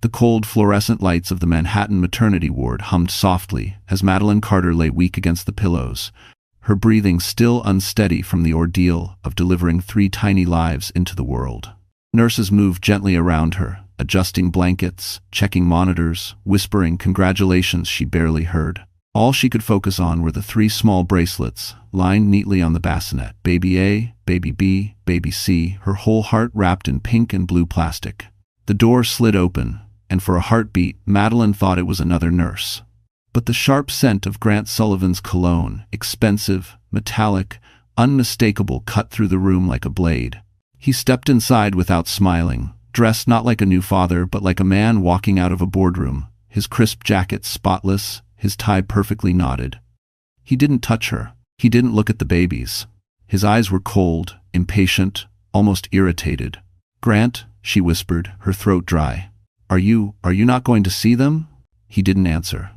The cold fluorescent lights of the Manhattan maternity ward hummed softly as Madeline Carter lay weak against the pillows, her breathing still unsteady from the ordeal of delivering 3 tiny lives into the world. Nurses moved gently around her, adjusting blankets, checking monitors, whispering congratulations she barely heard. All she could focus on were the 3 small bracelets, lined neatly on the bassinet. Baby A, Baby B, Baby C, her whole heart wrapped in pink and blue plastic. The door slid open, and for a heartbeat, Madeline thought it was another nurse. But the sharp scent of Grant Sullivan's cologne, expensive, metallic, unmistakable, cut through the room like a blade. He stepped inside without smiling, dressed not like a new father but like a man walking out of a boardroom, his crisp jacket spotless, his tie perfectly knotted. He didn't touch her. He didn't look at the babies. His eyes were cold, impatient, almost irritated. "Grant," she whispered, her throat dry. Are you not going to see them?" He didn't answer.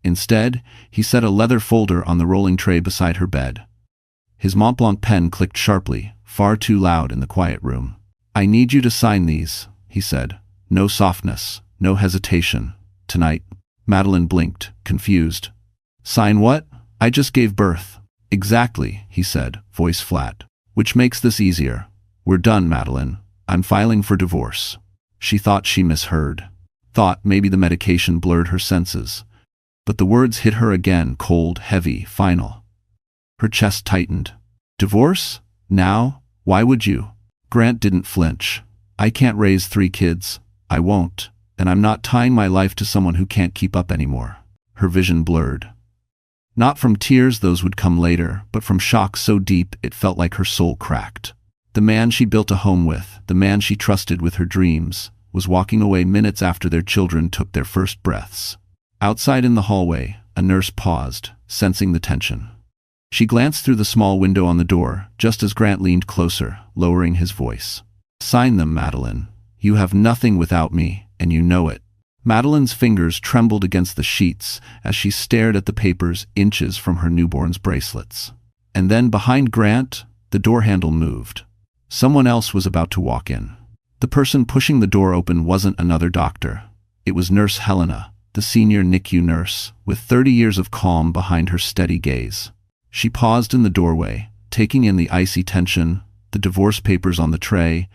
Instead, he set a leather folder on the rolling tray beside her bed. His Montblanc pen clicked sharply, far too loud in the quiet room. "I need you to sign these," he said. "No softness, no hesitation. Tonight." Madeline blinked, confused. "Sign what? I just gave birth." "Exactly," he said, voice flat. "Which makes this easier. We're done, Madeline. I'm filing for divorce." She thought she misheard. Thought maybe the medication blurred her senses. But the words hit her again, cold, heavy, final. Her chest tightened. "Divorce? Now? Why would you?" Grant didn't flinch. "I can't raise 3 kids. I won't. And I'm not tying my life to someone who can't keep up anymore." Her vision blurred. Not from tears, those would come later, but from shock so deep it felt like her soul cracked. The man she built a home with, the man she trusted with her dreams, was walking away minutes after their children took their first breaths. Outside in the hallway, a nurse paused, sensing the tension. She glanced through the small window on the door, just as Grant leaned closer, lowering his voice. "Sign them, Madeline. You have nothing without me, and you know it." Madeline's fingers trembled against the sheets as she stared at the papers inches from her newborn's bracelets. And then behind Grant, the door handle moved. Someone else was about to walk in. The person pushing the door open wasn't another doctor. It was Nurse Helena, the senior NICU nurse, with 30 years of calm behind her steady gaze. She paused in the doorway, taking in the icy tension, the divorce papers on the tray,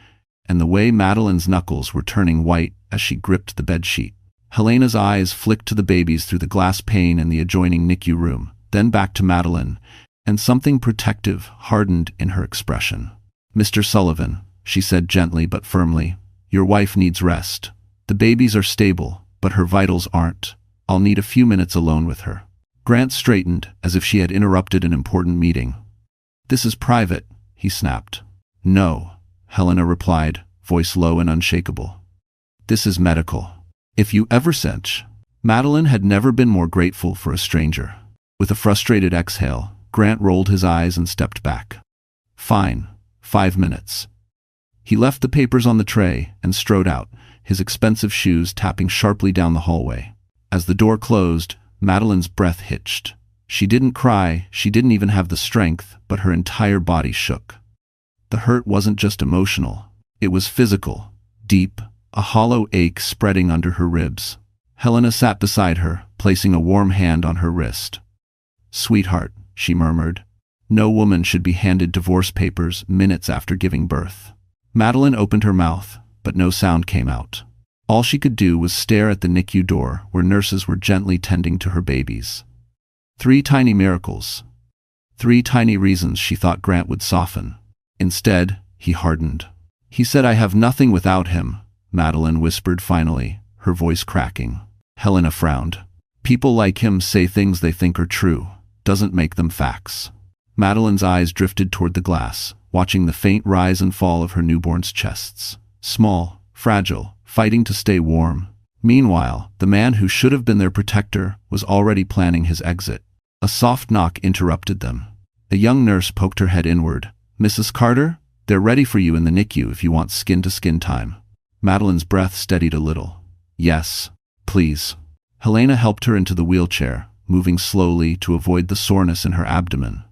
and the way Madeline's knuckles were turning white as she gripped the bedsheet. Helena's eyes flicked to the babies through the glass pane in the adjoining NICU room, then back to Madeline, and something protective hardened in her expression. "Mr. Sullivan," she said gently but firmly, "your wife needs rest. The babies are stable, but her vitals aren't. I'll need a few minutes alone with her." Grant straightened, as if she had interrupted an important meeting. "This is private," he snapped. "No," Helena replied, voice low and unshakable. "This is medical. If you ever cinch." Madeline had never been more grateful for a stranger. With a frustrated exhale, Grant rolled his eyes and stepped back. "Fine. 5 minutes." He left the papers on the tray and strode out, his expensive shoes tapping sharply down the hallway. As the door closed, Madeline's breath hitched. She didn't cry, she didn't even have the strength, but her entire body shook. The hurt wasn't just emotional, it was physical, deep, a hollow ache spreading under her ribs. Helena sat beside her, placing a warm hand on her wrist. "Sweetheart," she murmured, "no woman should be handed divorce papers minutes after giving birth." Madeline opened her mouth, but no sound came out. All she could do was stare at the NICU door where nurses were gently tending to her babies. 3 tiny miracles. 3 tiny reasons she thought Grant would soften. Instead, he hardened. "He said I have nothing without him," Madeline whispered finally, her voice cracking. Helena frowned. "People like him say things they think are true. Doesn't make them facts." Madeline's eyes drifted toward the glass, watching the faint rise and fall of her newborn's chests. Small, fragile, fighting to stay warm. Meanwhile, the man who should have been their protector was already planning his exit. A soft knock interrupted them. A young nurse poked her head inward. "Mrs. Carter, they're ready for you in the NICU if you want skin-to-skin time." Madeline's breath steadied a little. "Yes, please." Helena helped her into the wheelchair, moving slowly to avoid the soreness in her abdomen.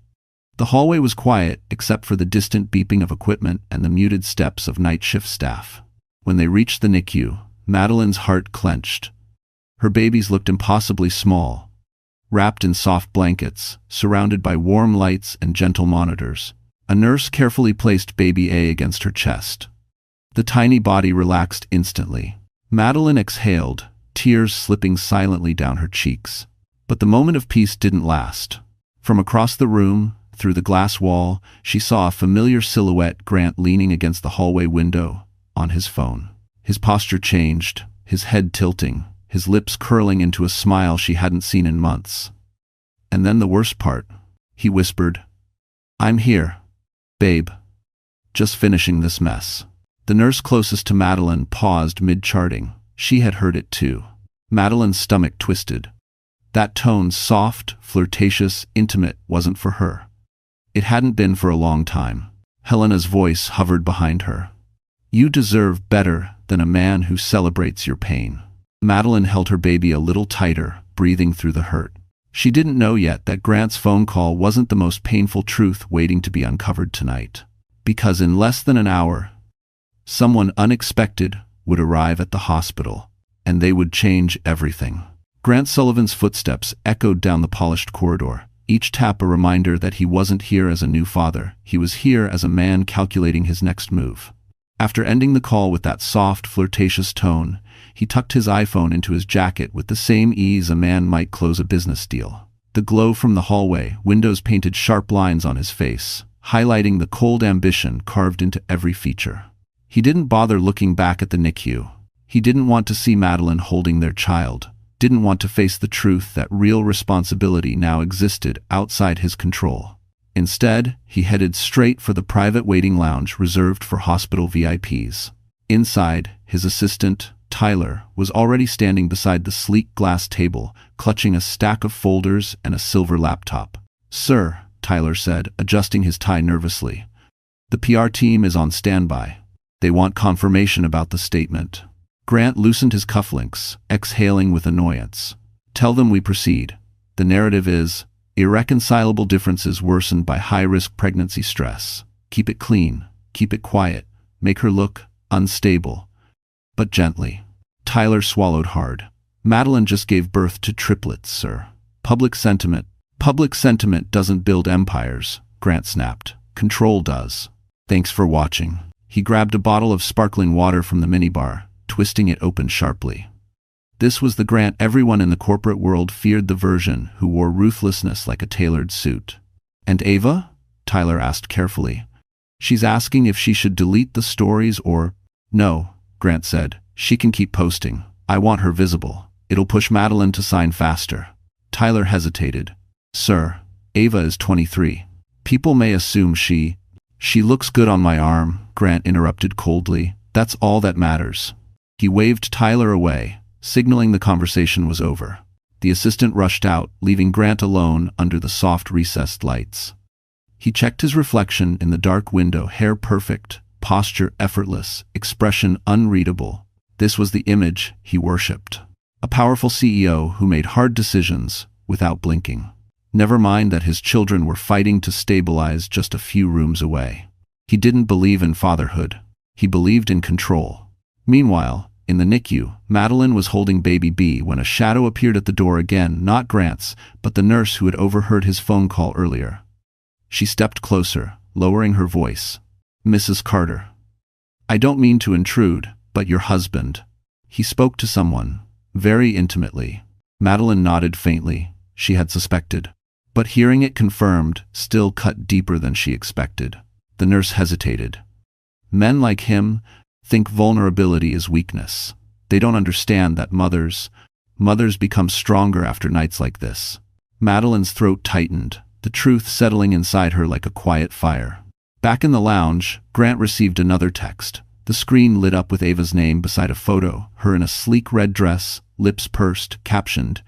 The hallway was quiet except for the distant beeping of equipment and the muted steps of night shift staff. When they reached the NICU, Madeline's heart clenched. Her babies looked impossibly small, wrapped in soft blankets, surrounded by warm lights and gentle monitors. A nurse carefully placed baby A against her chest. The tiny body relaxed instantly. Madeline exhaled, tears slipping silently down her cheeks. But the moment of peace didn't last. From across the room, through the glass wall, she saw a familiar silhouette, Grant leaning against the hallway window, on his phone. His posture changed, his head tilting, his lips curling into a smile she hadn't seen in months. And then the worst part, he whispered, "I'm here, babe. Just finishing this mess." The nurse closest to Madeline paused mid-charting. She had heard it too. Madeline's stomach twisted. That tone, soft, flirtatious, intimate, wasn't for her. It hadn't been for a long time. Helena's voice hovered behind her. "You deserve better than a man who celebrates your pain." Madeline held her baby a little tighter, breathing through the hurt. She didn't know yet that Grant's phone call wasn't the most painful truth waiting to be uncovered tonight. Because in less than an hour, someone unexpected would arrive at the hospital, and they would change everything. Grant Sullivan's footsteps echoed down the polished corridor, each tap a reminder that he wasn't here as a new father, he was here as a man calculating his next move. After ending the call with that soft, flirtatious tone, he tucked his iPhone into his jacket with the same ease a man might close a business deal. The glow from the hallway windows painted sharp lines on his face, highlighting the cold ambition carved into every feature. He didn't bother looking back at the NICU. He didn't want to see Madeline holding their child, didn't want to face the truth that real responsibility now existed outside his control. Instead, he headed straight for the private waiting lounge reserved for hospital VIPs. Inside, his assistant, Tyler, was already standing beside the sleek glass table, clutching a stack of folders and a silver laptop. "Sir," Tyler said, adjusting his tie nervously. "The PR team is on standby. They want confirmation about the statement." Grant loosened his cufflinks, exhaling with annoyance. "Tell them we proceed. The narrative is, irreconcilable differences worsened by high-risk pregnancy stress. Keep it clean, keep it quiet, make her look unstable, but gently." Tyler swallowed hard. "Madeline just gave birth to triplets, sir. Public sentiment doesn't build empires," Grant snapped. "Control does." "Thanks for watching." He grabbed a bottle of sparkling water from the minibar, twisting it open sharply. This was the Grant everyone in the corporate world feared, the version who wore ruthlessness like a tailored suit. "And Ava?" Tyler asked carefully. "She's asking if she should delete the stories or—" "No," Grant said. "She can keep posting. I want her visible. It'll push Madeline to sign faster." Tyler hesitated. "Sir, Ava is 23. People may assume she looks good on my arm," Grant interrupted coldly. "That's all that matters." He waved Tyler away, signaling the conversation was over. The assistant rushed out, leaving Grant alone under the soft recessed lights. He checked his reflection in the dark window, hair perfect, posture effortless, expression unreadable. This was the image he worshipped. A powerful CEO who made hard decisions without blinking. Never mind that his children were fighting to stabilize just a few rooms away. He didn't believe in fatherhood. He believed in control. Meanwhile, in the NICU, Madeline was holding baby B when a shadow appeared at the door again, not Grant's, but the nurse who had overheard his phone call earlier. She stepped closer, lowering her voice. "Mrs. Carter. I don't mean to intrude, but your husband." He spoke to someone, very intimately. Madeline nodded faintly. She had suspected. But hearing it confirmed still cut deeper than she expected. The nurse hesitated. "Men like him think vulnerability is weakness. They don't understand that mothers become stronger after nights like this." Madeline's throat tightened, the truth settling inside her like a quiet fire. Back in the lounge, Grant received another text. The screen lit up with Ava's name beside a photo, her in a sleek red dress, lips pursed, captioned,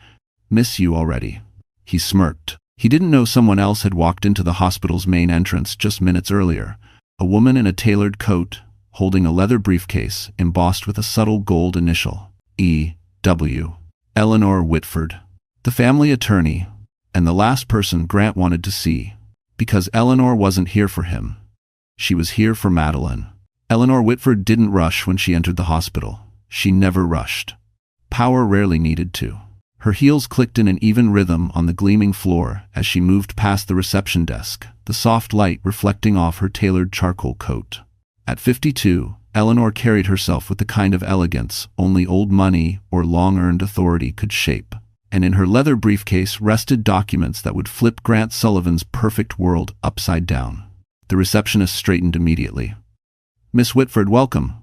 "Miss you already." He smirked. He didn't know someone else had walked into the hospital's main entrance just minutes earlier. A woman in a tailored coat, holding a leather briefcase embossed with a subtle gold initial, E.W. Eleanor Whitford. The family attorney, and the last person Grant wanted to see. Because Eleanor wasn't here for him. She was here for Madeline. Eleanor Whitford didn't rush when she entered the hospital. She never rushed. Power rarely needed to. Her heels clicked in an even rhythm on the gleaming floor as she moved past the reception desk, the soft light reflecting off her tailored charcoal coat. At 52, Eleanor carried herself with the kind of elegance only old money or long-earned authority could shape, and in her leather briefcase rested documents that would flip Grant Sullivan's perfect world upside down. The receptionist straightened immediately. "Miss Whitford, welcome.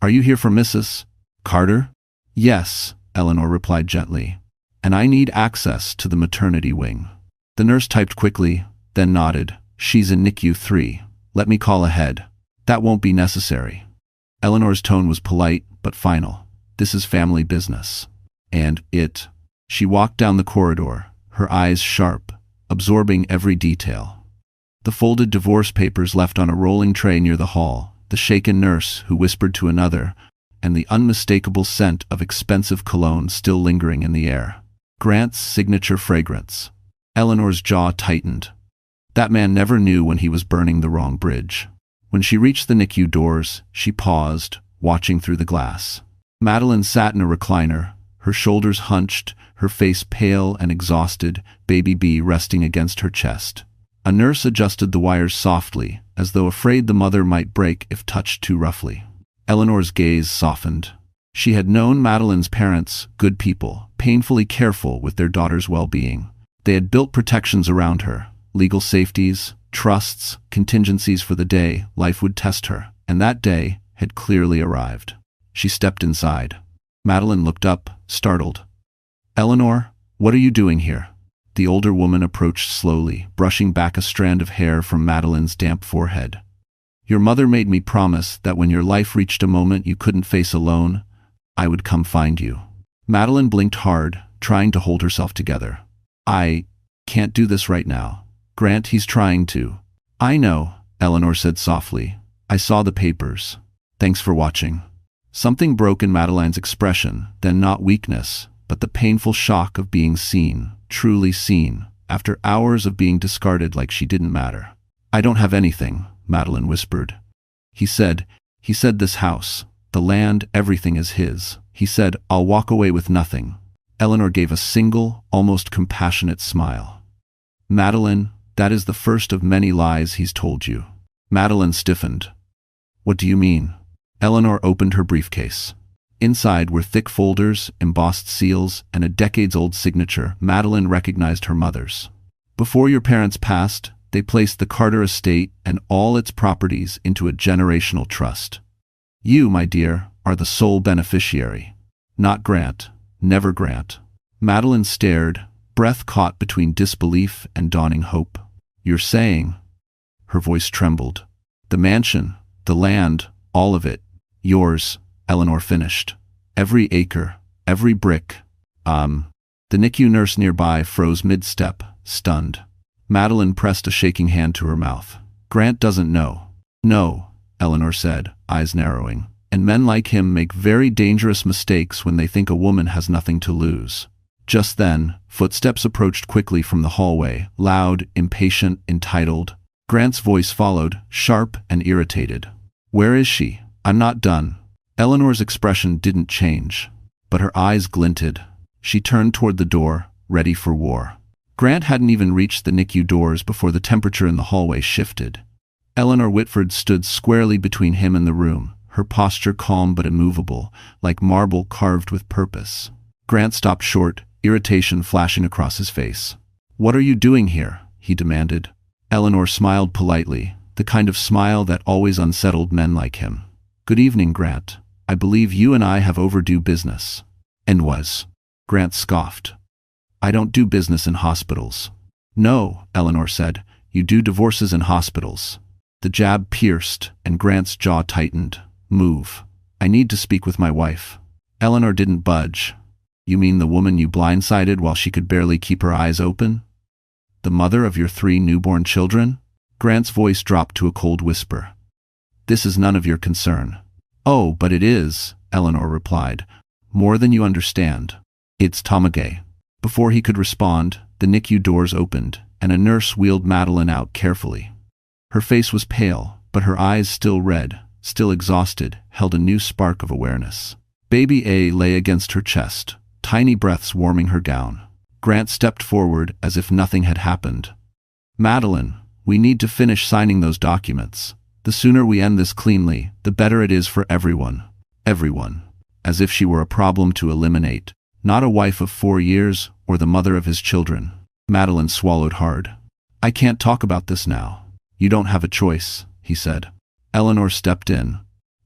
Are you here for Mrs. Carter?" "Yes," Eleanor replied gently. "And I need access to the maternity wing." The nurse typed quickly, then nodded. "She's in NICU 3. Let me call ahead." "That won't be necessary." Eleanor's tone was polite, but final. "This is family business." And it. She walked down the corridor, her eyes sharp, absorbing every detail. The folded divorce papers left on a rolling tray near the hall, the shaken nurse who whispered to another, and the unmistakable scent of expensive cologne still lingering in the air. Grant's signature fragrance. Eleanor's jaw tightened. That man never knew when he was burning the wrong bridge. When she reached the NICU doors, she paused, watching through the glass. Madeline sat in a recliner, her shoulders hunched, her face pale and exhausted, baby B resting against her chest. A nurse adjusted the wires softly, as though afraid the mother might break if touched too roughly. Eleanor's gaze softened. She had known Madeline's parents, good people, painfully careful with their daughter's well-being. They had built protections around her, legal safeties, trusts, contingencies for the day life would test her, and that day had clearly arrived. She stepped inside. Madeline looked up, startled. "Eleanor, what are you doing here?" The older woman approached slowly, brushing back a strand of hair from Madeline's damp forehead. "Your mother made me promise that when your life reached a moment you couldn't face alone, I would come find you." Madeline blinked hard, trying to hold herself together. "I can't do this right now. Grant, he's trying to." "I know," Eleanor said softly. "I saw the papers. Thanks for watching." Something broke in Madeline's expression, then not weakness, but the painful shock of being seen, truly seen, after hours of being discarded like she didn't matter. "I don't have anything," Madeline whispered. He said this house, the land, everything is his. He said, "I'll walk away with nothing." Eleanor gave a single, almost compassionate smile. "Madeline, that is the first of many lies he's told you." Madeline stiffened. "What do you mean?" Eleanor opened her briefcase. Inside were thick folders, embossed seals, and a decades-old signature Madeline recognized her mother's. "Before your parents passed, they placed the Carter estate and all its properties into a generational trust. You, my dear, are the sole beneficiary. Not Grant. Never Grant." Madeline stared, breath caught between disbelief and dawning hope. "You're saying—" Her voice trembled. "The mansion, the land, all of it. Yours," Eleanor finished. "Every acre, every brick." The NICU nurse nearby froze mid-step, stunned. Madeline pressed a shaking hand to her mouth. "Grant doesn't know." "No," Eleanor said, eyes narrowing. "And men like him make very dangerous mistakes when they think a woman has nothing to lose." Just then, footsteps approached quickly from the hallway, loud, impatient, entitled. Grant's voice followed, sharp and irritated. "Where is she? I'm not done." Eleanor's expression didn't change, but her eyes glinted. She turned toward the door, ready for war. Grant hadn't even reached the NICU doors before the temperature in the hallway shifted. Eleanor Whitford stood squarely between him and the room, her posture calm but immovable, like marble carved with purpose. Grant stopped short, irritation flashing across his face. "What are you doing here?" he demanded. Eleanor smiled politely, the kind of smile that always unsettled men like him. "Good evening, Grant. I believe you and I have overdue business." "And was?" Grant scoffed. "I don't do business in hospitals." "No," Eleanor said. "You do divorces in hospitals." The jab pierced, and Grant's jaw tightened. "Move. I need to speak with my wife." Eleanor didn't budge. "You mean the woman you blindsided while she could barely keep her eyes open? The mother of your 3 newborn children?" Grant's voice dropped to a cold whisper. "This is none of your concern." "Oh, but it is," Eleanor replied. "More than you understand. It's Tamagay." Before he could respond, the NICU doors opened, and a nurse wheeled Madeline out carefully. Her face was pale, but her eyes, still red, still exhausted, held a new spark of awareness. Baby A lay against her chest, tiny breaths warming her gown. Grant stepped forward as if nothing had happened. Madeline, we need to finish signing those documents. The sooner we end this cleanly, the better it is for everyone. Everyone. As if she were a problem to eliminate, not a wife of 4 years or the mother of his children. Madeline swallowed hard. I can't talk about this now. You don't have a choice, he said. Eleanor stepped in.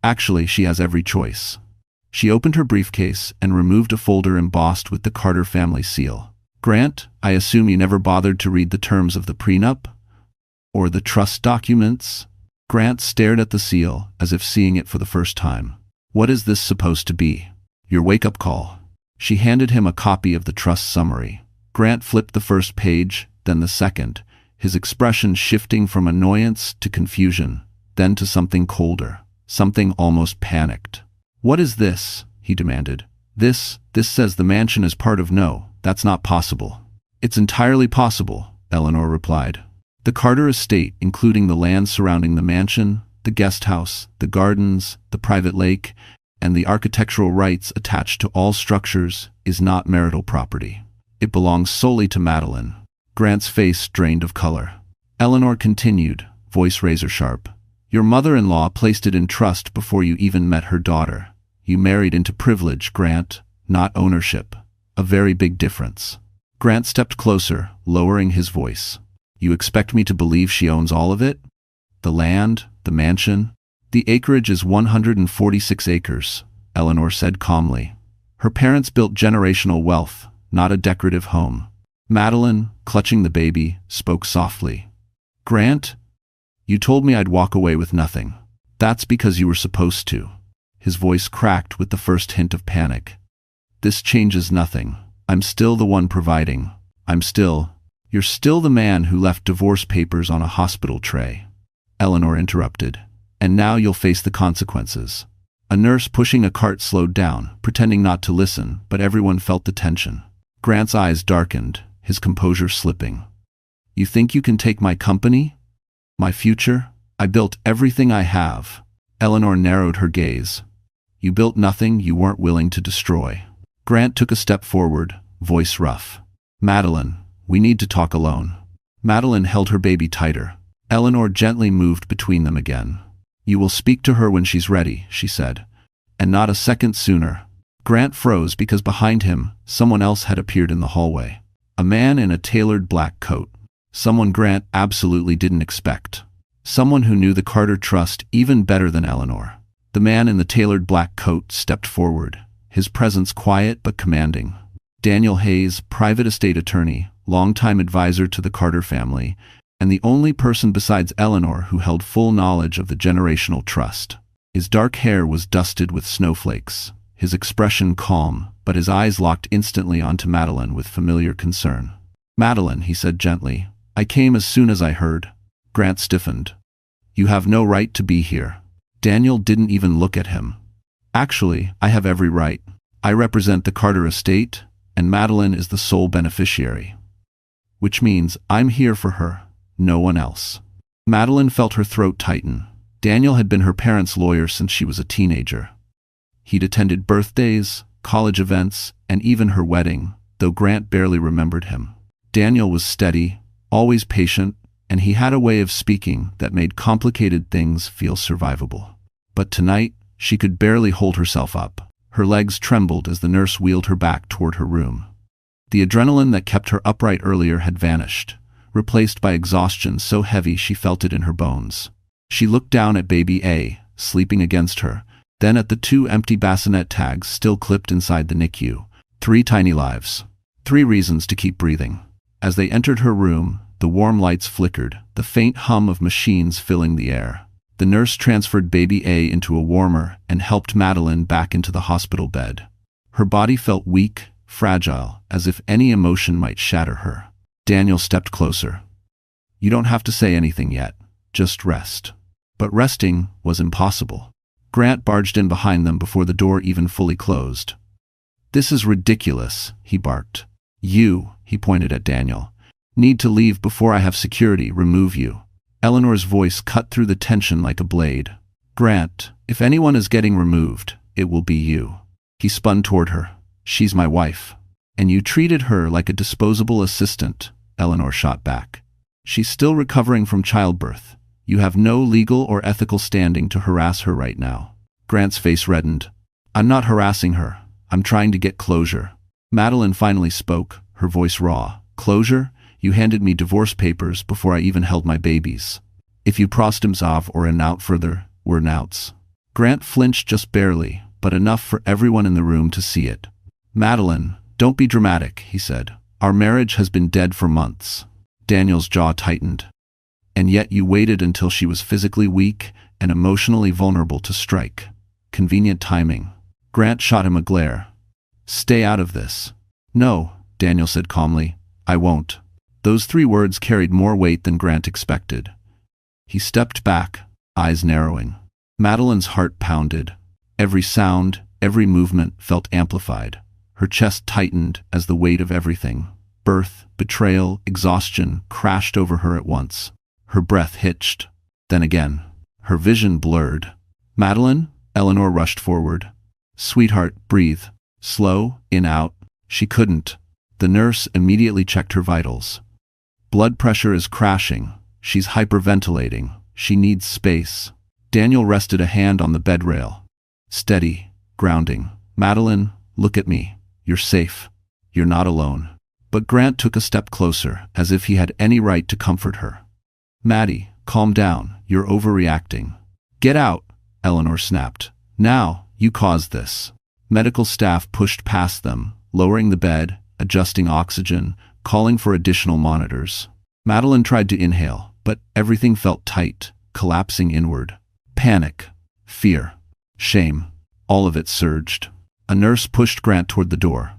Actually, she has every choice. She opened her briefcase and removed a folder embossed with the Carter family seal. Grant, I assume you never bothered to read the terms of the prenup? Or the trust documents? Grant stared at the seal as if seeing it for the first time. What is this supposed to be? Your wake-up call. She handed him a copy of the trust summary. Grant flipped the first page, then the second, his expression shifting from annoyance to confusion, then to something colder, something almost panicked. What is this? He demanded. This says the mansion is part of No, that's not possible. It's entirely possible, Eleanor replied. The Carter estate, including the land surrounding the mansion, the guest house, the gardens, the private lake, and the architectural rights attached to all structures, is not marital property. It belongs solely to Madeline. Grant's face drained of color. Eleanor continued, voice razor-sharp. Your mother-in-law placed it in trust before you even met her daughter. You married into privilege, Grant, not ownership. A very big difference. Grant stepped closer, lowering his voice. You expect me to believe she owns all of it? The land, the mansion? The acreage is 146 acres, Eleanor said calmly. Her parents built generational wealth, not a decorative home. Madeline, clutching the baby, spoke softly. Grant, you told me I'd walk away with nothing. That's because you were supposed to. His voice cracked with the first hint of panic. This changes nothing. I'm still the one providing. You're still the man who left divorce papers on a hospital tray. Eleanor interrupted. And now you'll face the consequences. A nurse pushing a cart slowed down, pretending not to listen, but everyone felt the tension. Grant's eyes darkened, his composure slipping. You think you can take my company? My future? I built everything I have. Eleanor narrowed her gaze. You built nothing you weren't willing to destroy. Grant took a step forward, voice rough. Madeline, we need to talk alone. Madeline held her baby tighter. Eleanor gently moved between them again. You will speak to her when she's ready, she said. And not a second sooner. Grant froze because behind him, someone else had appeared in the hallway. A man in a tailored black coat. Someone Grant absolutely didn't expect. Someone who knew the Carter Trust even better than Eleanor. The man in the tailored black coat stepped forward, his presence quiet but commanding. Daniel Hayes, private estate attorney, longtime advisor to the Carter family, and the only person besides Eleanor who held full knowledge of the generational trust. His dark hair was dusted with snowflakes, his expression calm, but his eyes locked instantly onto Madeline with familiar concern. Madeline, he said gently, I came as soon as I heard. Grant stiffened. You have no right to be here. Daniel didn't even look at him. Actually, I have every right. I represent the Carter estate, and Madeline is the sole beneficiary. Which means I'm here for her. No one else. Madeline felt her throat tighten. Daniel had been her parents' lawyer since she was a teenager. He'd attended birthdays, college events, and even her wedding, though Grant barely remembered him. Daniel was steady, always patient, and he had a way of speaking that made complicated things feel survivable. But tonight, she could barely hold herself up. Her legs trembled as the nurse wheeled her back toward her room. The adrenaline that kept her upright earlier had vanished, replaced by exhaustion so heavy she felt it in her bones. She looked down at baby A, sleeping against her, then at the 2 empty bassinet tags still clipped inside the NICU. 3 tiny lives. 3 reasons to keep breathing. As they entered her room, the warm lights flickered, the faint hum of machines filling the air. The nurse transferred baby A into a warmer and helped Madeline back into the hospital bed. Her body felt weak, fragile, as if any emotion might shatter her. Daniel stepped closer. You don't have to say anything yet. Just rest. But resting was impossible. Grant barged in behind them before the door even fully closed. This is ridiculous, he barked. You, he pointed at Daniel, need to leave before I have security remove you. Eleanor's voice cut through the tension like a blade. Grant, if anyone is getting removed, it will be you. He spun toward her. She's my wife. And you treated her like a disposable assistant, Eleanor shot back. She's still recovering from childbirth. You have no legal or ethical standing to harass her right now. Grant's face reddened. I'm not harassing her. I'm trying to get closure. Madeline finally spoke, her voice raw. Closure? You handed me divorce papers before I even held my babies. If you prostimzav or out further, we're nouts. Grant flinched just barely, but enough for everyone in the room to see it. Madeline, don't be dramatic, he said. Our marriage has been dead for months. Daniel's jaw tightened. And yet you waited until she was physically weak and emotionally vulnerable to strike. Convenient timing. Grant shot him a glare. Stay out of this. No, Daniel said calmly. I won't. Those 3 words carried more weight than Grant expected. He stepped back, eyes narrowing. Madeline's heart pounded. Every sound, every movement felt amplified. Her chest tightened as the weight of everything, birth, betrayal, exhaustion, crashed over her at once. Her breath hitched. Then again. Her vision blurred. Madeline? Eleanor rushed forward. Sweetheart, breathe. Slow, in, out. She couldn't. The nurse immediately checked her vitals. Blood pressure is crashing. She's hyperventilating. She needs space. Daniel rested a hand on the bed rail. Steady, grounding. Madeline, look at me. You're safe. You're not alone. But Grant took a step closer, as if he had any right to comfort her. Maddie, calm down. You're overreacting. Get out, Eleanor snapped. Now, you caused this. Medical staff pushed past them, lowering the bed, adjusting oxygen, calling for additional monitors. Madeline tried to inhale, but everything felt tight, collapsing inward. Panic, fear, shame, all of it surged. A nurse pushed Grant toward the door.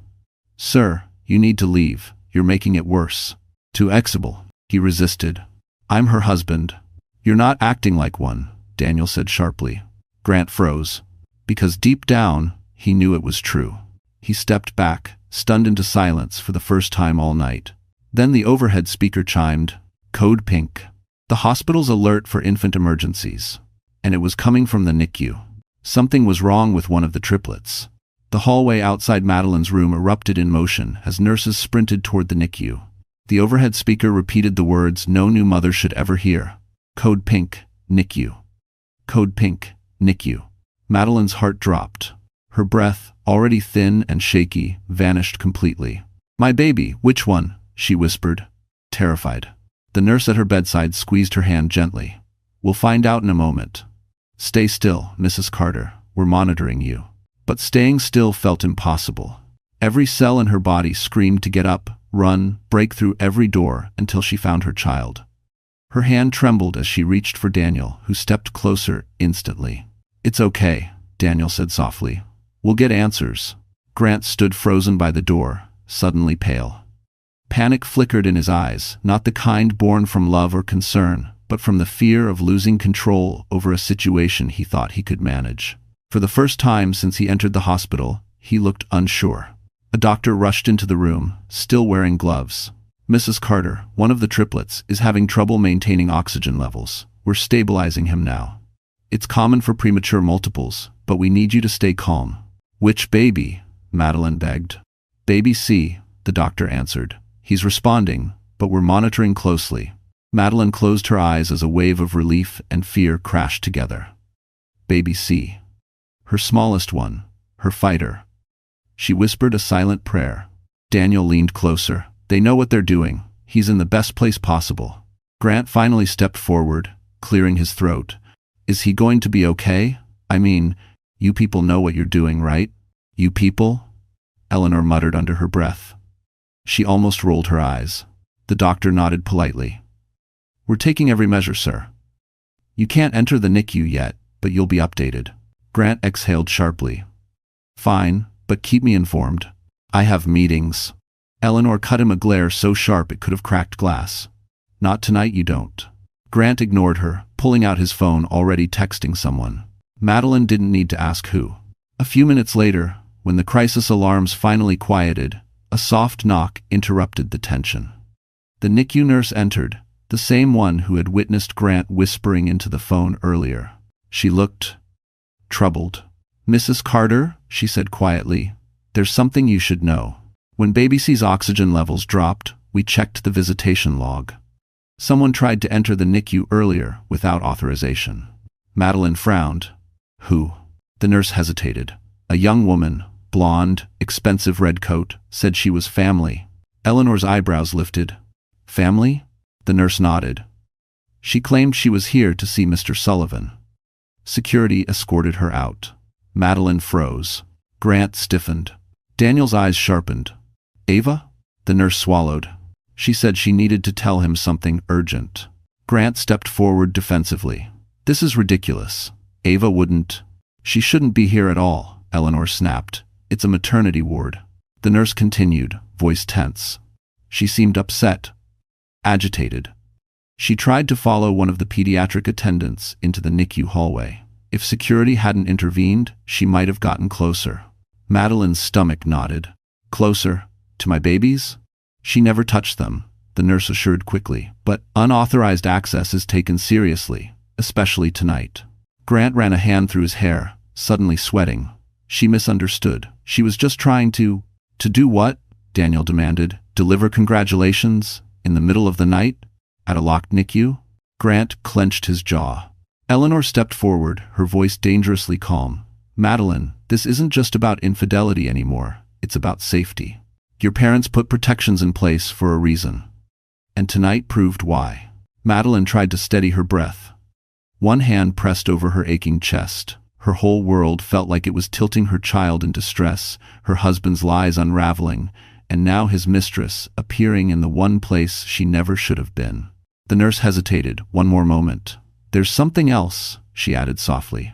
Sir, you need to leave. You're making it worse. Too exable. He resisted. I'm her husband. You're not acting like one, Daniel said sharply. Grant froze. Because deep down, he knew it was true. He stepped back, stunned into silence for the first time all night. Then the overhead speaker chimed, Code Pink. The hospital's alert for infant emergencies. And it was coming from the NICU. Something was wrong with one of the triplets. The hallway outside Madeline's room erupted in motion as nurses sprinted toward the NICU. The overhead speaker repeated the words no new mother should ever hear. Code Pink, NICU. Code Pink, NICU. Madeline's heart dropped. Her breath, already thin and shaky, vanished completely. My baby, which one? She whispered, terrified. The nurse at her bedside squeezed her hand gently. We'll find out in a moment. Stay still, Mrs. Carter. We're monitoring you. But staying still felt impossible. Every cell in her body screamed to get up, run, break through every door until she found her child. Her hand trembled as she reached for Daniel, who stepped closer instantly. It's okay, Daniel said softly. We'll get answers. Grant stood frozen by the door, suddenly pale. Panic flickered in his eyes, not the kind born from love or concern, but from the fear of losing control over a situation he thought he could manage. For the first time since he entered the hospital, he looked unsure. A doctor rushed into the room, still wearing gloves. Mrs. Carter, one of the triplets, is having trouble maintaining oxygen levels. We're stabilizing him now. It's common for premature multiples, but we need you to stay calm. Which baby? Madeline begged. Baby C, the doctor answered. He's responding, but we're monitoring closely. Madeline closed her eyes as a wave of relief and fear crashed together. Baby C. Her smallest one, her fighter. She whispered a silent prayer. Daniel leaned closer. They know what they're doing. He's in the best place possible. Grant finally stepped forward, clearing his throat. Is he going to be okay? I mean, you people know what you're doing, right? You people? Eleanor muttered under her breath. She almost rolled her eyes. The doctor nodded politely. We're taking every measure, sir. You can't enter the NICU yet, but you'll be updated. Grant exhaled sharply. Fine, but keep me informed. I have meetings. Eleanor cut him a glare so sharp it could have cracked glass. Not tonight, you don't. Grant ignored her, pulling out his phone, already texting someone. Madeline didn't need to ask who. A few minutes later, when the crisis alarms finally quieted, a soft knock interrupted the tension. The NICU nurse entered, the same one who had witnessed Grant whispering into the phone earlier. She looked troubled. "Mrs. Carter," she said quietly, "there's something you should know. When Baby C's oxygen levels dropped, we checked the visitation log. Someone tried to enter the NICU earlier without authorization." Madeline frowned. "Who?" The nurse hesitated. "A young woman, blonde, expensive red coat, said she was family." Eleanor's eyebrows lifted. "Family?" The nurse nodded. "She claimed she was here to see Mr. Sullivan." Security escorted her out. Madeline froze. Grant stiffened. Daniel's eyes sharpened. "Ava?" The nurse swallowed. "She said she needed to tell him something urgent." Grant stepped forward defensively. "This is ridiculous. Ava wouldn't." "She shouldn't be here at all," Eleanor snapped. "It's a maternity ward." The nurse continued, voice tense. She seemed upset, agitated. She tried to follow one of the pediatric attendants into the NICU hallway. If security hadn't intervened, she might have gotten closer. Madeline's stomach knotted. "Closer? To my babies?" "She never touched them," the nurse assured quickly, "but unauthorized access is taken seriously, especially tonight." Grant ran a hand through his hair, suddenly sweating. She misunderstood. She was just trying to do what? Daniel demanded. "Deliver congratulations? In the middle of the night? At a locked NICU?" Grant clenched his jaw. Eleanor stepped forward, her voice dangerously calm. "Madeline, this isn't just about infidelity anymore. It's about safety. Your parents put protections in place for a reason. And tonight proved why." Madeline tried to steady her breath. One hand pressed over her aching chest. Her whole world felt like it was tilting, her child in distress, her husband's lies unraveling, and now his mistress appearing in the one place she never should have been. The nurse hesitated. "One more moment." "There's something else," she added softly.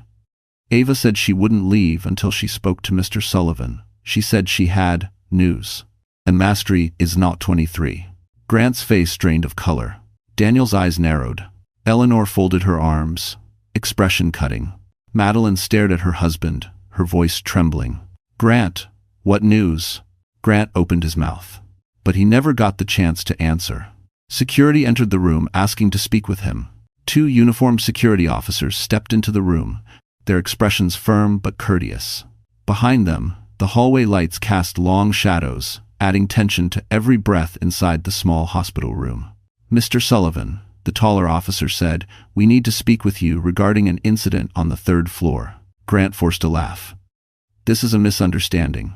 "Ava said she wouldn't leave until she spoke to Mr. Sullivan. She said she had news. And Mastery is not 23. Grant's face drained of color. Daniel's eyes narrowed. Eleanor folded her arms, expression cutting. Madeline stared at her husband, her voice trembling. "Grant, what news?" Grant opened his mouth, but he never got the chance to answer. Security entered the room, asking to speak with him. 2 uniformed security officers stepped into the room, their expressions firm but courteous. Behind them, the hallway lights cast long shadows, adding tension to every breath inside the small hospital room. "Mr. Sullivan," the taller officer said, "we need to speak with you regarding an incident on the 3rd floor." Grant forced a laugh. "This is a misunderstanding.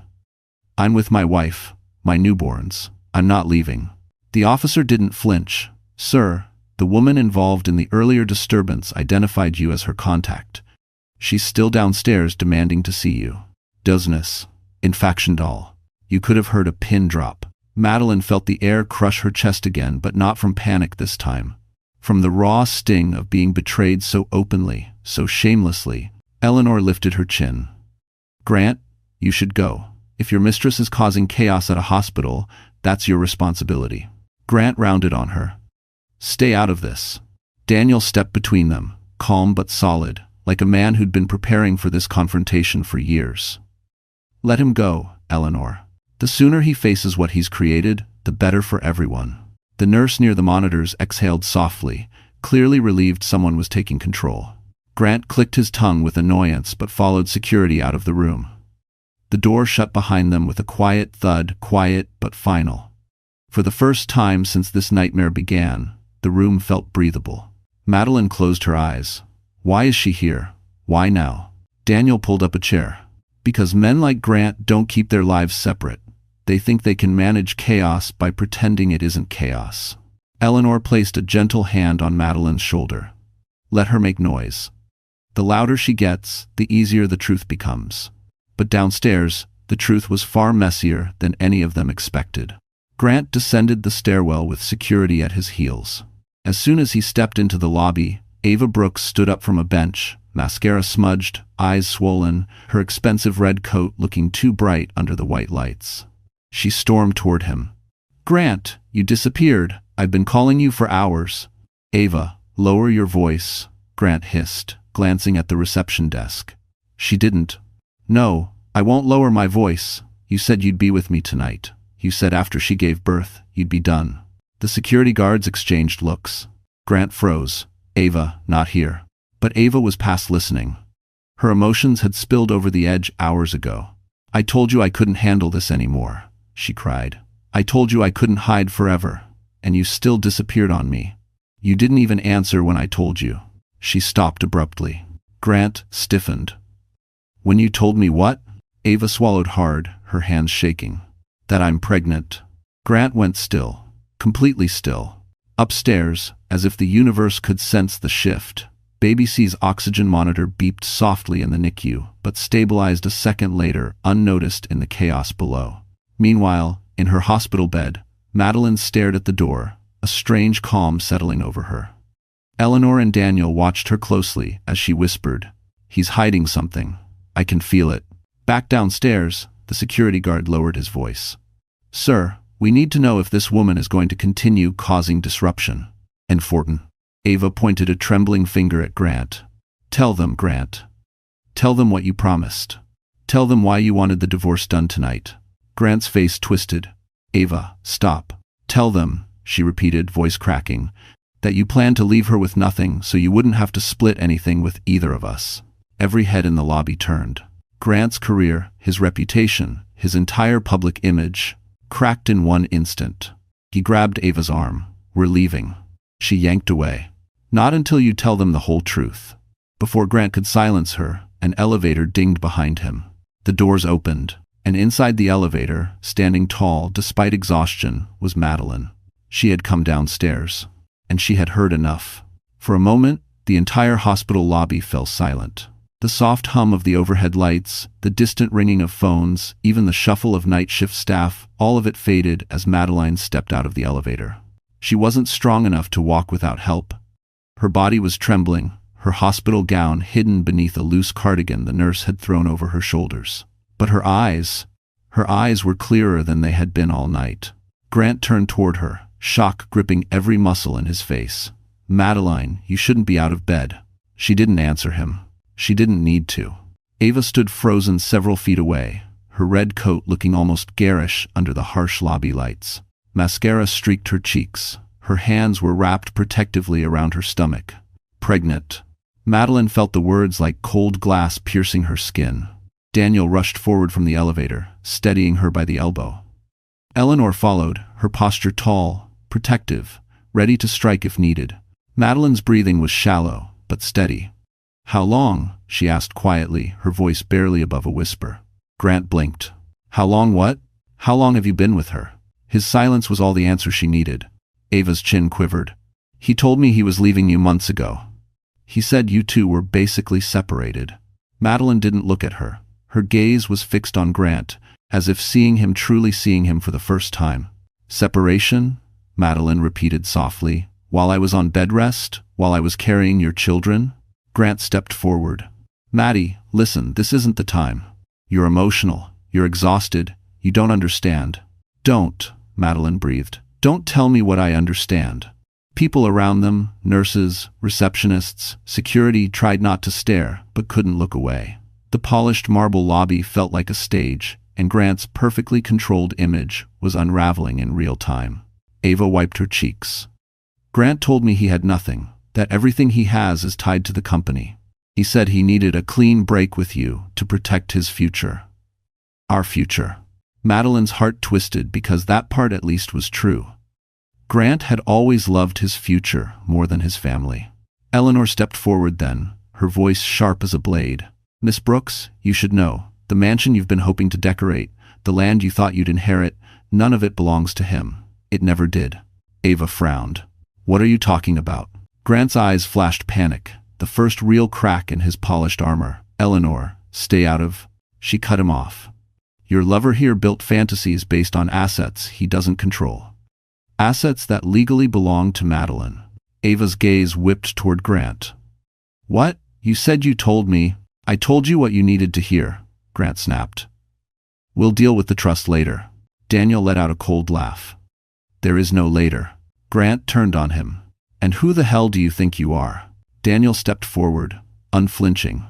I'm with my wife, my newborns. I'm not leaving." The officer didn't flinch. "Sir, the woman involved in the earlier disturbance identified you as her contact. She's still downstairs demanding to see you. Dosness. Infactiondoll." You could have heard a pin drop. Madeline felt the air crush her chest again, but not from panic this time. From the raw sting of being betrayed so openly, so shamelessly. Eleanor lifted her chin. "Grant, you should go. If your mistress is causing chaos at a hospital, that's your responsibility." Grant rounded on her. "Stay out of this." Daniel stepped between them, calm but solid, like a man who'd been preparing for this confrontation for years. "Let him go, Eleanor. The sooner he faces what he's created, the better for everyone." The nurse near the monitors exhaled softly, clearly relieved someone was taking control. Grant clicked his tongue with annoyance but followed security out of the room. The door shut behind them with a quiet thud, quiet but final. For the first time since this nightmare began, the room felt breathable. Madeline closed her eyes. Why is she here? Why now? Daniel pulled up a chair. Because men like Grant don't keep their lives separate. They think they can manage chaos by pretending it isn't chaos. Eleanor placed a gentle hand on Madeline's shoulder. Let her make noise. The louder she gets, the easier the truth becomes. But downstairs, the truth was far messier than any of them expected. Grant descended the stairwell with security at his heels. As soon as he stepped into the lobby, Ava Brooks stood up from a bench, mascara smudged, eyes swollen, her expensive red coat looking too bright under the white lights. She stormed toward him. "Grant, you disappeared. I've been calling you for hours." "Ava, lower your voice," Grant hissed, glancing at the reception desk. She didn't. "No, I won't lower my voice. You said you'd be with me tonight. You said after she gave birth, you'd be done." The security guards exchanged looks. Grant froze. "Ava, not here." But Ava was past listening. Her emotions had spilled over the edge hours ago. "I told you I couldn't handle this anymore," she cried. "I told you I couldn't hide forever, and you still disappeared on me. You didn't even answer when I told you." She stopped abruptly. Grant stiffened. "When you told me what?" Ava swallowed hard, her hands shaking. "That I'm pregnant." Grant went still, completely still. Upstairs, as if the universe could sense the shift, Baby C's oxygen monitor beeped softly in the NICU, but stabilized a second later, unnoticed in the chaos below. Meanwhile, in her hospital bed, Madeline stared at the door, a strange calm settling over her. Eleanor and Daniel watched her closely as she whispered, "He's hiding something. I can feel it." Back downstairs, the security guard lowered his voice. "Sir, we need to know if this woman is going to continue causing disruption." And Fortin. Ava pointed a trembling finger at Grant. "Tell them, Grant. Tell them what you promised. Tell them why you wanted the divorce done tonight." Grant's face twisted. "Ava, stop. Tell them," she repeated, voice cracking, "that you plan to leave her with nothing so you wouldn't have to split anything with either of us." Every head in the lobby turned. Grant's career, his reputation, his entire public image, cracked in one instant. He grabbed Ava's arm. "We're leaving." She yanked away. "Not until you tell them the whole truth." Before Grant could silence her, an elevator dinged behind him. The doors opened, and inside the elevator, standing tall despite exhaustion, was Madeline. She had come downstairs, and she had heard enough. For a moment, the entire hospital lobby fell silent. The soft hum of the overhead lights, the distant ringing of phones, even the shuffle of night shift staff, all of it faded as Madeline stepped out of the elevator. She wasn't strong enough to walk without help. Her body was trembling, her hospital gown hidden beneath a loose cardigan the nurse had thrown over her shoulders. But her eyes were clearer than they had been all night. Grant turned toward her, shock gripping every muscle in his face. "Madeline, you shouldn't be out of bed." She didn't answer him. She didn't need to. Ava stood frozen several feet away, her red coat looking almost garish under the harsh lobby lights. Mascara streaked her cheeks. Her hands were wrapped protectively around her stomach. "Pregnant." Madeline felt the words like cold glass piercing her skin. Daniel rushed forward from the elevator, steadying her by the elbow. Eleanor followed, her posture tall, protective, ready to strike if needed. Madeline's breathing was shallow, but steady. "How long?" she asked quietly, her voice barely above a whisper. Grant blinked. "How long what? How long have you been with her?" His silence was all the answer she needed. Ava's chin quivered. "He told me he was leaving you months ago. He said you two were basically separated." Madeline didn't look at her. Her gaze was fixed on Grant, as if truly seeing him for the first time. "Separation?" Madeline repeated softly. "While I was on bed rest? While I was carrying your children?" Grant stepped forward. "Maddie, listen, this isn't the time. You're emotional. You're exhausted. You don't understand." "Don't," Madeline breathed. "Don't tell me what I understand." People around them, nurses, receptionists, security tried not to stare, but couldn't look away. The polished marble lobby felt like a stage, and Grant's perfectly controlled image was unraveling in real time. Ava wiped her cheeks. "Grant told me he had nothing, that everything he has is tied to the company. He said he needed a clean break with you to protect his future. Our future." Madeline's heart twisted because that part at least was true. Grant had always loved his future more than his family. Eleanor stepped forward then, her voice sharp as a blade. "Miss Brooks, you should know, the mansion you've been hoping to decorate, the land you thought you'd inherit, none of it belongs to him. It never did." Ava frowned. "What are you talking about?" Grant's eyes flashed panic, the first real crack in his polished armor. "Eleanor, stay out of..." She cut him off. "Your lover here built fantasies based on assets he doesn't control. Assets that legally belong to Madeline." Ava's gaze whipped toward Grant. "What? You said you told me..." "I told you what you needed to hear," Grant snapped. "We'll deal with the trust later." Daniel let out a cold laugh. "There is no later." Grant turned on him. "And who the hell do you think you are?" Daniel stepped forward, unflinching.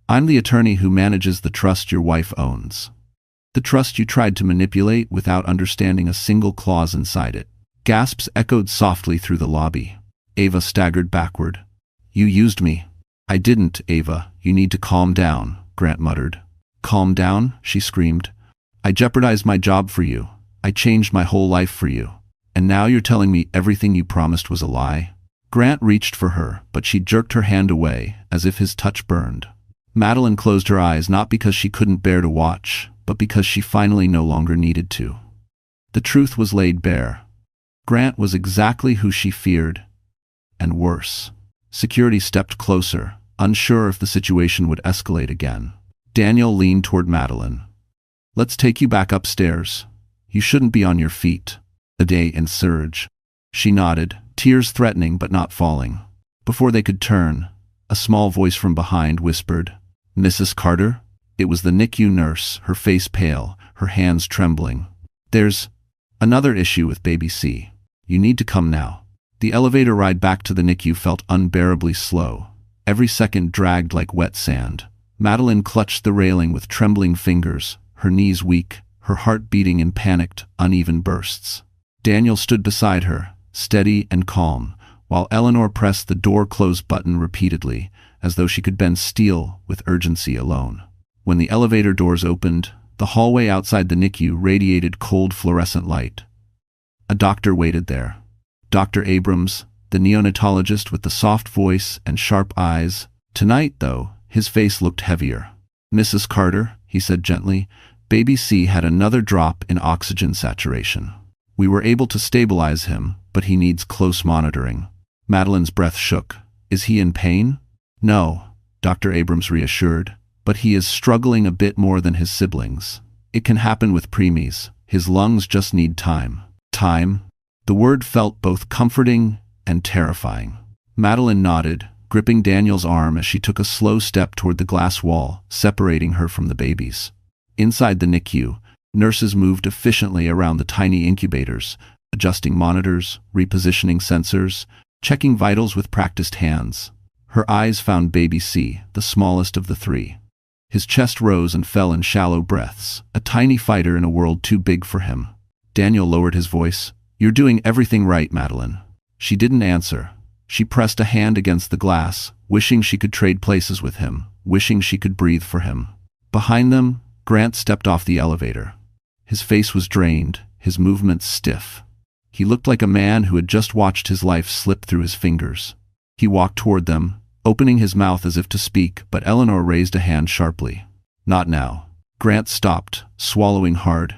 "I'm the attorney who manages the trust your wife owns. The trust you tried to manipulate without understanding a single clause inside it." Gasps echoed softly through the lobby. Ava staggered backward. "You used me." "I didn't, Ava. You need to calm down," Grant muttered. "Calm down?" she screamed. "I jeopardized my job for you. I changed my whole life for you. And now you're telling me everything you promised was a lie?" Grant reached for her, but she jerked her hand away, as if his touch burned. Madeline closed her eyes not because she couldn't bear to watch, but because she finally no longer needed to. The truth was laid bare. Grant was exactly who she feared, and worse. Security stepped closer, unsure if the situation would escalate again. Daniel leaned toward Madeline. "Let's take you back upstairs. You shouldn't be on your feet." A day in surge. She nodded, tears threatening but not falling. Before they could turn, a small voice from behind whispered, "Mrs. Carter?" It was the NICU nurse, her face pale, her hands trembling. "There's another issue with baby C. You need to come now." The elevator ride back to the NICU felt unbearably slow. Every second dragged like wet sand. Madeline clutched the railing with trembling fingers, her knees weak, her heart beating in panicked, uneven bursts. Daniel stood beside her, steady and calm, while Eleanor pressed the door close button repeatedly, as though she could bend steel with urgency alone. When the elevator doors opened, the hallway outside the NICU radiated cold fluorescent light. A doctor waited there. Dr. Abrams, the neonatologist with the soft voice and sharp eyes. Tonight, though, his face looked heavier. "Mrs. Carter," he said gently, "baby C had another drop in oxygen saturation. We were able to stabilize him, but he needs close monitoring." Madeline's breath shook. "Is he in pain?" "No," Dr. Abrams reassured, "but he is struggling a bit more than his siblings. It can happen with preemies. His lungs just need time." Time? The word felt both comforting and terrifying. Madeline nodded, gripping Daniel's arm as she took a slow step toward the glass wall, separating her from the babies. Inside the NICU, nurses moved efficiently around the tiny incubators, adjusting monitors, repositioning sensors, checking vitals with practiced hands. Her eyes found baby C, the smallest of the three. His chest rose and fell in shallow breaths, a tiny fighter in a world too big for him. Daniel lowered his voice. "You're doing everything right, Madeline." She didn't answer. She pressed a hand against the glass, wishing she could trade places with him, wishing she could breathe for him. Behind them, Grant stepped off the elevator. His face was drained, his movements stiff. He looked like a man who had just watched his life slip through his fingers. He walked toward them, opening his mouth as if to speak, but Eleanor raised a hand sharply. "Not now." Grant stopped, swallowing hard.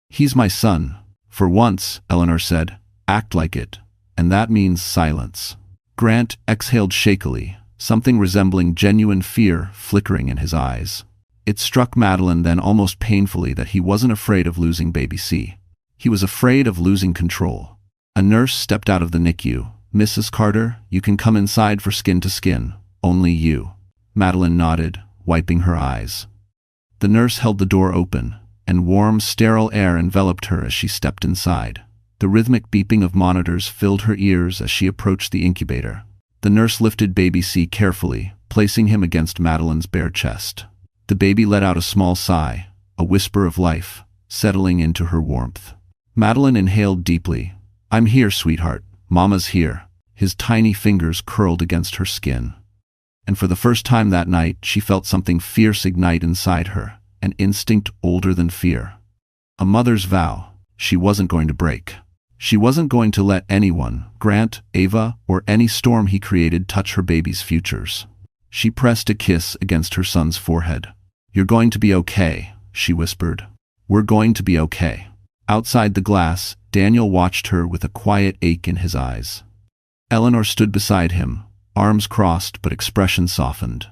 "He's my son." "For once," Eleanor said, "act like it. And that means silence." Grant exhaled shakily, something resembling genuine fear flickering in his eyes. It struck Madeline then almost painfully that he wasn't afraid of losing baby C. He was afraid of losing control. A nurse stepped out of the NICU. "Mrs. Carter, you can come inside for skin to skin. Only you." Madeline nodded, wiping her eyes. The nurse held the door open, and warm, sterile air enveloped her as she stepped inside. The rhythmic beeping of monitors filled her ears as she approached the incubator. The nurse lifted baby C carefully, placing him against Madeline's bare chest. The baby let out a small sigh, a whisper of life, settling into her warmth. Madeline inhaled deeply. "I'm here, sweetheart. Mama's here." His tiny fingers curled against her skin. And for the first time that night, she felt something fierce ignite inside her, an instinct older than fear. A mother's vow she wasn't going to break. She wasn't going to let anyone, Grant, Ava, or any storm he created, touch her baby's futures. She pressed a kiss against her son's forehead. "You're going to be okay," she whispered. "We're going to be okay." Outside the glass, Daniel watched her with a quiet ache in his eyes. Eleanor stood beside him, arms crossed but expression softened.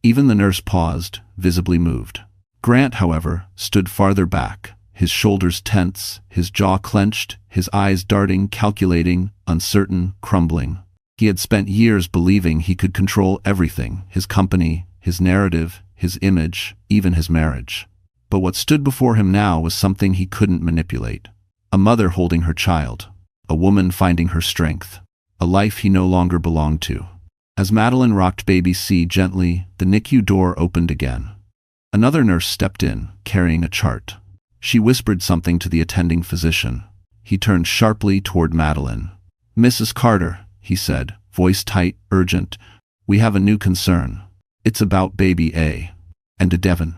Even the nurse paused, visibly moved. Grant, however, stood farther back, his shoulders tense, his jaw clenched, his eyes darting, calculating, uncertain, crumbling. He had spent years believing he could control everything, his company, his narrative, his image, even his marriage. But what stood before him now was something he couldn't manipulate. A mother holding her child, a woman finding her strength, a life he no longer belonged to. As Madeline rocked baby C gently, the NICU door opened again. Another nurse stepped in, carrying a chart. She whispered something to the attending physician. He turned sharply toward Madeline. "Mrs. Carter," he said, voice tight, urgent, We have a new concern. It's about baby A. And a Devon.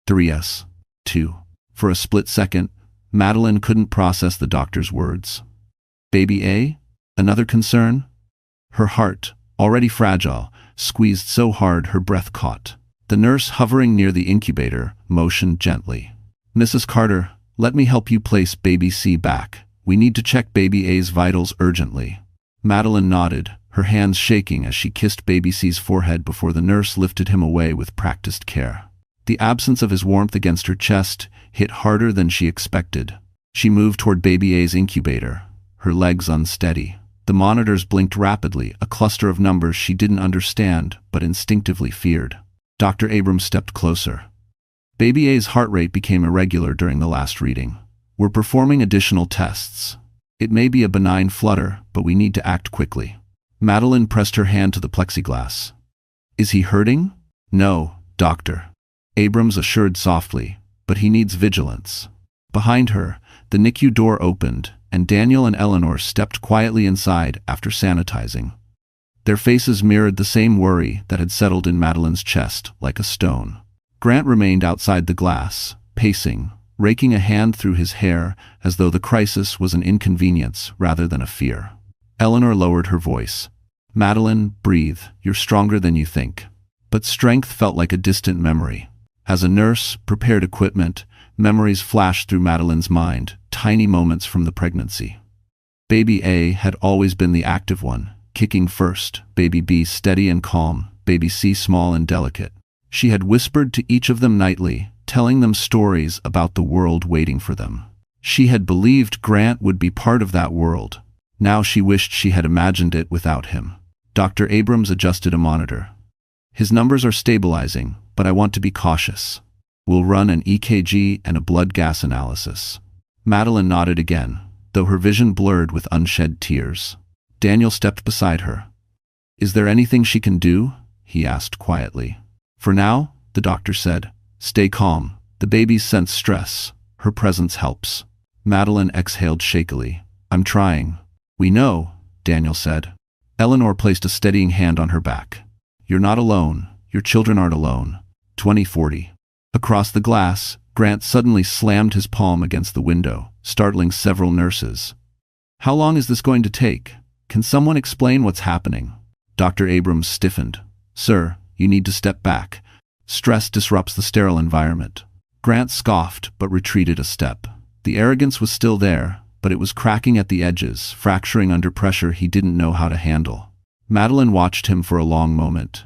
3S. 2. For a split second, Madeline couldn't process the doctor's words. Baby A? Another concern? Her heart, already fragile, squeezed so hard her breath caught. The nurse hovering near the incubator motioned gently. Mrs. Carter, let me help you place baby C back. We need to check baby A's vitals urgently. Madeline nodded, her hands shaking as she kissed baby C's forehead before the nurse lifted him away with practiced care. The absence of his warmth against her chest hit harder than she expected. She moved toward baby A's incubator, her legs unsteady. The monitors blinked rapidly, a cluster of numbers she didn't understand but instinctively feared. Dr. Abrams stepped closer. Baby A's heart rate became irregular during the last reading. We're performing additional tests. It may be a benign flutter, but we need to act quickly. Madeline pressed her hand to the plexiglass. Is he hurting? No, doctor. Abrams assured softly, but he needs vigilance. Behind her, the NICU door opened, and Daniel and Eleanor stepped quietly inside after sanitizing. Their faces mirrored the same worry that had settled in Madeline's chest like a stone. Grant remained outside the glass, pacing, raking a hand through his hair as though the crisis was an inconvenience rather than a fear. Eleanor lowered her voice. Madeline, breathe, you're stronger than you think. But strength felt like a distant memory. As a nurse prepared equipment, memories flashed through Madeline's mind, tiny moments from the pregnancy. Baby A had always been the active one, kicking first, baby B steady and calm, baby C small and delicate. She had whispered to each of them nightly, telling them stories about the world waiting for them. She had believed Grant would be part of that world. Now she wished she had imagined it without him. Dr. Abrams adjusted a monitor. His numbers are stabilizing, but I want to be cautious. We'll run an EKG and a blood gas analysis. Madeline nodded again, though her vision blurred with unshed tears. Daniel stepped beside her. Is there anything she can do? He asked quietly. For now, the doctor said, stay calm. The babies sense stress. Her presence helps. Madeline exhaled shakily. I'm trying. We know, Daniel said. Eleanor placed a steadying hand on her back. You're not alone. Your children aren't alone. 2040. Across the glass, Grant suddenly slammed his palm against the window, startling several nurses. How long is this going to take? Can someone explain what's happening? Dr. Abrams stiffened. Sir, you need to step back. Stress disrupts the sterile environment. Grant scoffed but retreated a step. The arrogance was still there, but it was cracking at the edges, fracturing under pressure he didn't know how to handle. Madeline watched him for a long moment,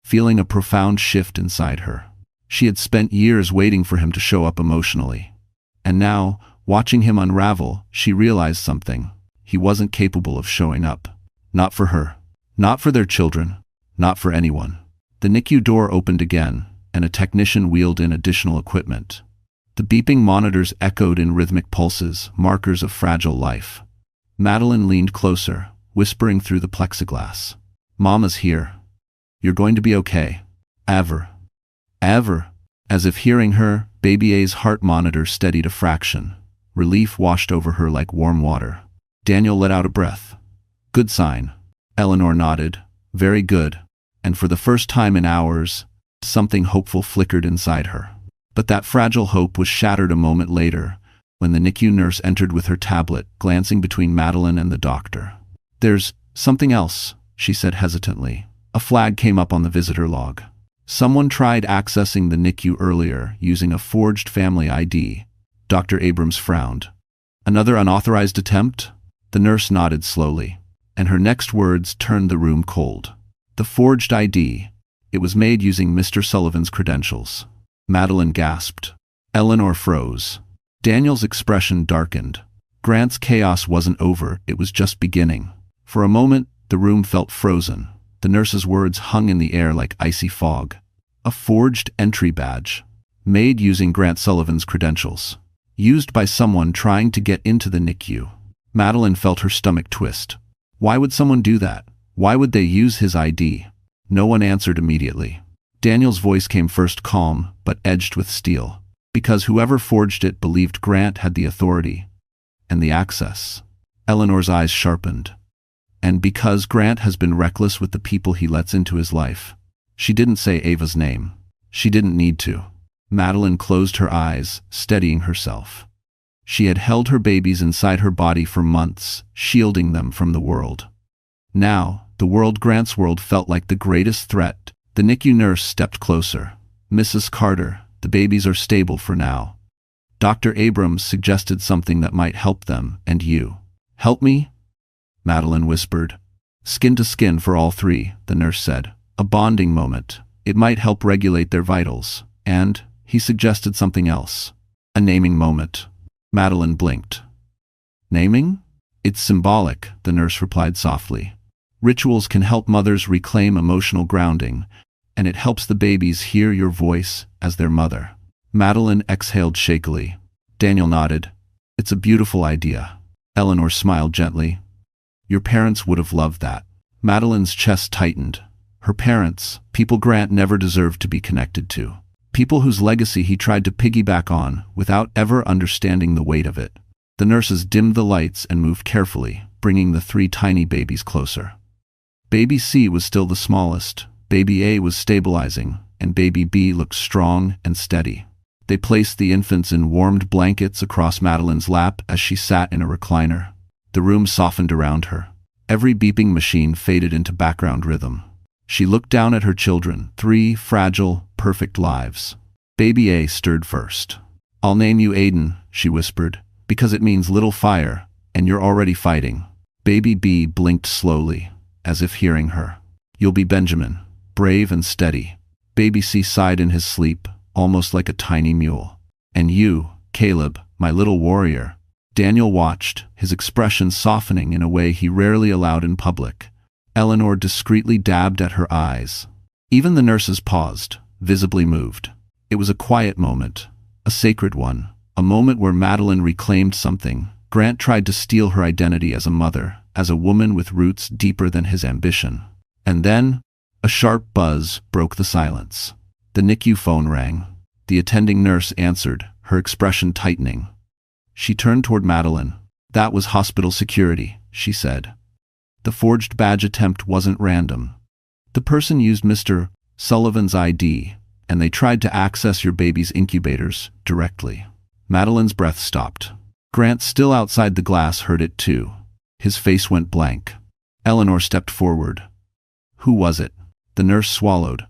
feeling a profound shift inside her. She had spent years waiting for him to show up emotionally. And now, watching him unravel, she realized something. He wasn't capable of showing up. Not for her. Not for their children. Not for anyone. The NICU door opened again, and a technician wheeled in additional equipment. The beeping monitors echoed in rhythmic pulses, markers of fragile life. Madeline leaned closer, whispering through the plexiglass. Mama's here. You're going to be okay. Ever. Ever. As if hearing her, baby A's heart monitor steadied a fraction. Relief washed over her like warm water. Daniel let out a breath. Good sign. Eleanor nodded. Very good. And for the first time in hours, something hopeful flickered inside her. But that fragile hope was shattered a moment later, when the NICU nurse entered with her tablet, glancing between Madeline and the doctor. There's something else, she said hesitantly. A flag came up on the visitor log. Someone tried accessing the NICU earlier using a forged family ID. Dr. Abrams frowned. Another unauthorized attempt? The nurse nodded slowly, and her next words turned the room cold. The forged ID. It was made using Mr. Sullivan's credentials. Madeline gasped. Eleanor froze. Daniel's expression darkened. Grant's chaos wasn't over, it was just beginning. For a moment, the room felt frozen. The nurse's words hung in the air like icy fog. A forged entry badge. Made using Grant Sullivan's credentials. Used by someone trying to get into the NICU. Madeline felt her stomach twist. Why would someone do that? Why would they use his ID? No one answered immediately. Daniel's voice came first, calm, but edged with steel. Because whoever forged it believed Grant had the authority and the access. Eleanor's eyes sharpened. And because Grant has been reckless with the people he lets into his life. She didn't say Ava's name. She didn't need to. Madeline closed her eyes, steadying herself. She had held her babies inside her body for months, shielding them from the world. Now, the world, Grant's world, felt like the greatest threat. The NICU nurse stepped closer. "Mrs. Carter, the babies are stable for now. Dr. Abrams suggested something that might help them, and you." "Help me?" Madeline whispered. "Skin to skin for all three," the nurse said. "A bonding moment. It might help regulate their vitals." And he suggested something else. "A naming moment." Madeline blinked. "Naming? It's symbolic," the nurse replied softly. "Rituals can help mothers reclaim emotional grounding, and it helps the babies hear your voice as their mother." Madeline exhaled shakily. Daniel nodded. "It's a beautiful idea." Eleanor smiled gently. "Your parents would have loved that." Madeline's chest tightened. Her parents, people Grant never deserved to be connected to. People whose legacy he tried to piggyback on without ever understanding the weight of it. The nurses dimmed the lights and moved carefully, bringing the three tiny babies closer. Baby C was still the smallest, Baby A was stabilizing, and Baby B looked strong and steady. They placed the infants in warmed blankets across Madeline's lap as she sat in a recliner. The room softened around her. Every beeping machine faded into background rhythm. She looked down at her children, three fragile, perfect lives. Baby A stirred first. "I'll name you Aiden," she whispered, "because it means little fire, and you're already fighting." Baby B blinked slowly, as if hearing her. "You'll be Benjamin, brave and steady." Baby C sighed in his sleep, almost like a tiny mule. "And you, Caleb, my little warrior." Daniel watched, his expression softening in a way he rarely allowed in public. Eleanor discreetly dabbed at her eyes. Even the nurses paused, visibly moved. It was a quiet moment, a sacred one, a moment where Madeline reclaimed something. Grant tried to steal her identity as a mother, as a woman with roots deeper than his ambition. And then, a sharp buzz broke the silence. The NICU phone rang. The attending nurse answered, her expression tightening. She turned toward Madeline. "That was hospital security," she said. "The forged badge attempt wasn't random. The person used Mr. Sullivan's ID, and they tried to access your baby's incubators directly." Madeline's breath stopped. Grant, still outside the glass, heard it too. His face went blank. Eleanor stepped forward. "Who was it?" The nurse swallowed.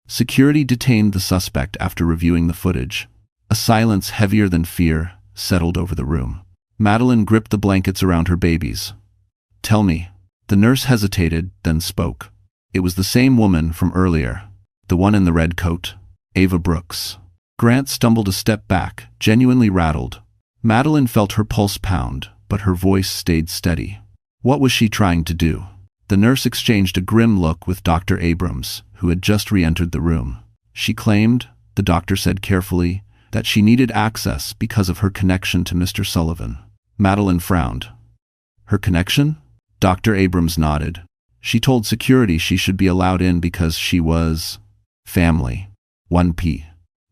Security detained the suspect after reviewing the footage. A silence heavier than fear settled over the room. Madeline gripped the blankets around her babies. "Tell me." The nurse hesitated, then spoke. "It was the same woman from earlier. The one in the red coat. Ava Brooks." Grant stumbled a step back, genuinely rattled. Madeline felt her pulse pound, but her voice stayed steady. What was she trying to do? The nurse exchanged a grim look with Dr. Abrams, who had just re-entered the room. "She claimed," the doctor said carefully, "that she needed access because of her connection to Mr. Sullivan." Madeline frowned. "Her connection?" Dr. Abrams nodded. "She told security she should be allowed in because she was family." 1P.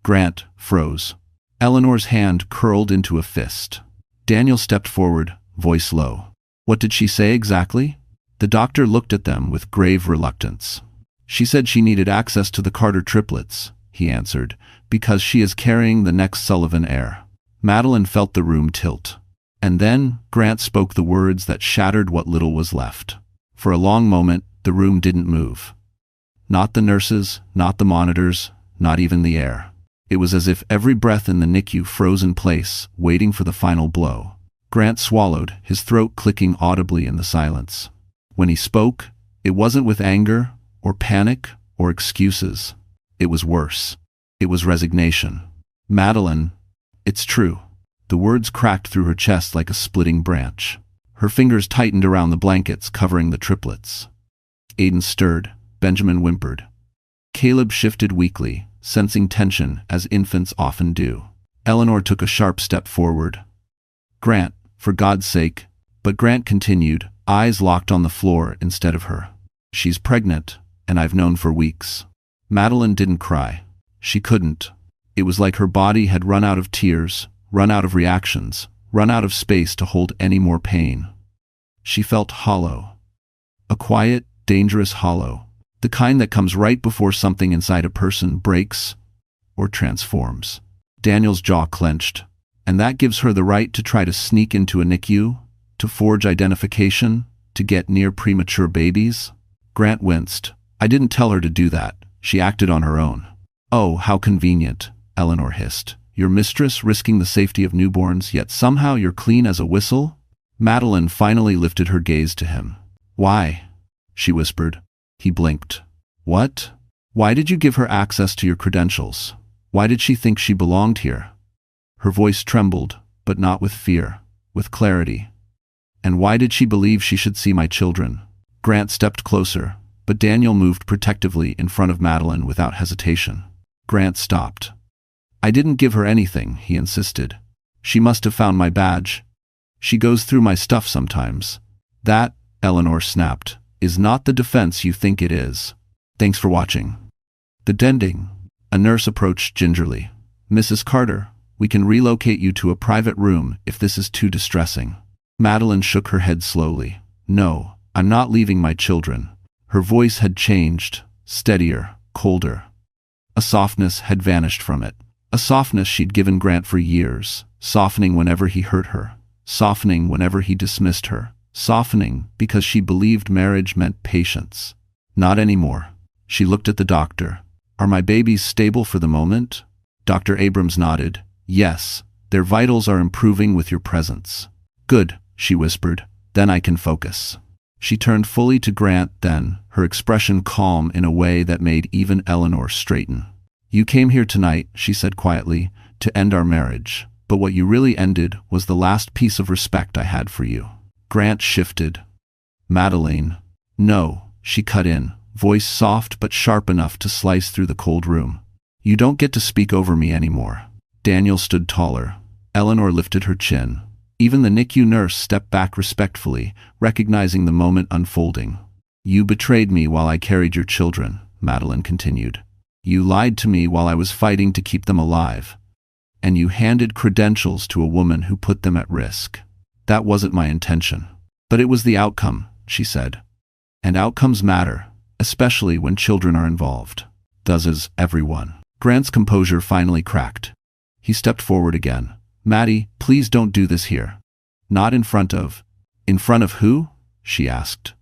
Grant froze. Eleanor's hand curled into a fist. Daniel stepped forward, voice low. "What did she say exactly?" The doctor looked at them with grave reluctance. "She said she needed access to the Carter triplets," he answered, "because she is carrying the next Sullivan heir." Madeline felt the room tilt. And then Grant spoke the words that shattered what little was left. For a long moment, the room didn't move. Not the nurses, not the monitors, not even the air. It was as if every breath in the NICU froze in place, waiting for the final blow. Grant swallowed, his throat clicking audibly in the silence. When he spoke, it wasn't with anger, or panic, or excuses. It was worse. It was resignation. "Madeline, it's true." The words cracked through her chest like a splitting branch. Her fingers tightened around the blankets covering the triplets. Aiden stirred. Benjamin whimpered. Caleb shifted weakly, sensing tension as infants often do. Eleanor took a sharp step forward. "Grant, for God's sake." But Grant continued, eyes locked on the floor instead of her. "She's pregnant, and I've known for weeks." Madeline didn't cry. She couldn't. It was like her body had run out of tears, run out of reactions, run out of space to hold any more pain. She felt hollow. A quiet, dangerous hollow. The kind that comes right before something inside a person breaks or transforms. Daniel's jaw clenched. And that gives her the right to try to sneak into a NICU, to forge identification, to get near premature babies? Grant winced. I didn't tell her to do that. She acted on her own. Oh, how convenient, Eleanor hissed. Your mistress risking the safety of newborns, yet somehow you're clean as a whistle? Madeline finally lifted her gaze to him. Why? She whispered. He blinked. What? Why did you give her access to your credentials? Why did she think she belonged here? Her voice trembled, but not with fear, with clarity. And why did she believe she should see my children? Grant stepped closer, but Daniel moved protectively in front of Madeline without hesitation. Grant stopped. I didn't give her anything, he insisted. She must have found my badge. She goes through my stuff sometimes. That, Eleanor snapped, is not the defense you think it is. Thanks for watching. The Dending. A nurse approached gingerly. Mrs. Carter, we can relocate you to a private room if this is too distressing. Madeline shook her head slowly. No, I'm not leaving my children. Her voice had changed, steadier, colder. A softness had vanished from it. A softness she'd given Grant for years, softening whenever he hurt her, softening whenever he dismissed her, softening because she believed marriage meant patience. Not anymore. She looked at the doctor. Are my babies stable for the moment? Dr. Abrams nodded. Yes, their vitals are improving with your presence. Good, she whispered. Then I can focus. She turned fully to Grant then, her expression calm in a way that made even Eleanor straighten. You came here tonight, she said quietly, to end our marriage. But what you really ended was the last piece of respect I had for you. Grant shifted. Madeline. No, she cut in, voice soft but sharp enough to slice through the cold room. You don't get to speak over me anymore. Daniel stood taller. Eleanor lifted her chin. Even the NICU nurse stepped back respectfully, recognizing the moment unfolding. You betrayed me while I carried your children, Madeline continued. You lied to me while I was fighting to keep them alive. And you handed credentials to a woman who put them at risk. That wasn't my intention. But it was the outcome, she said. And outcomes matter, especially when children are involved. Does everyone. Grant's composure finally cracked. He stepped forward again. Maddie, please don't do this here. Not in front of. In front of who? She asked.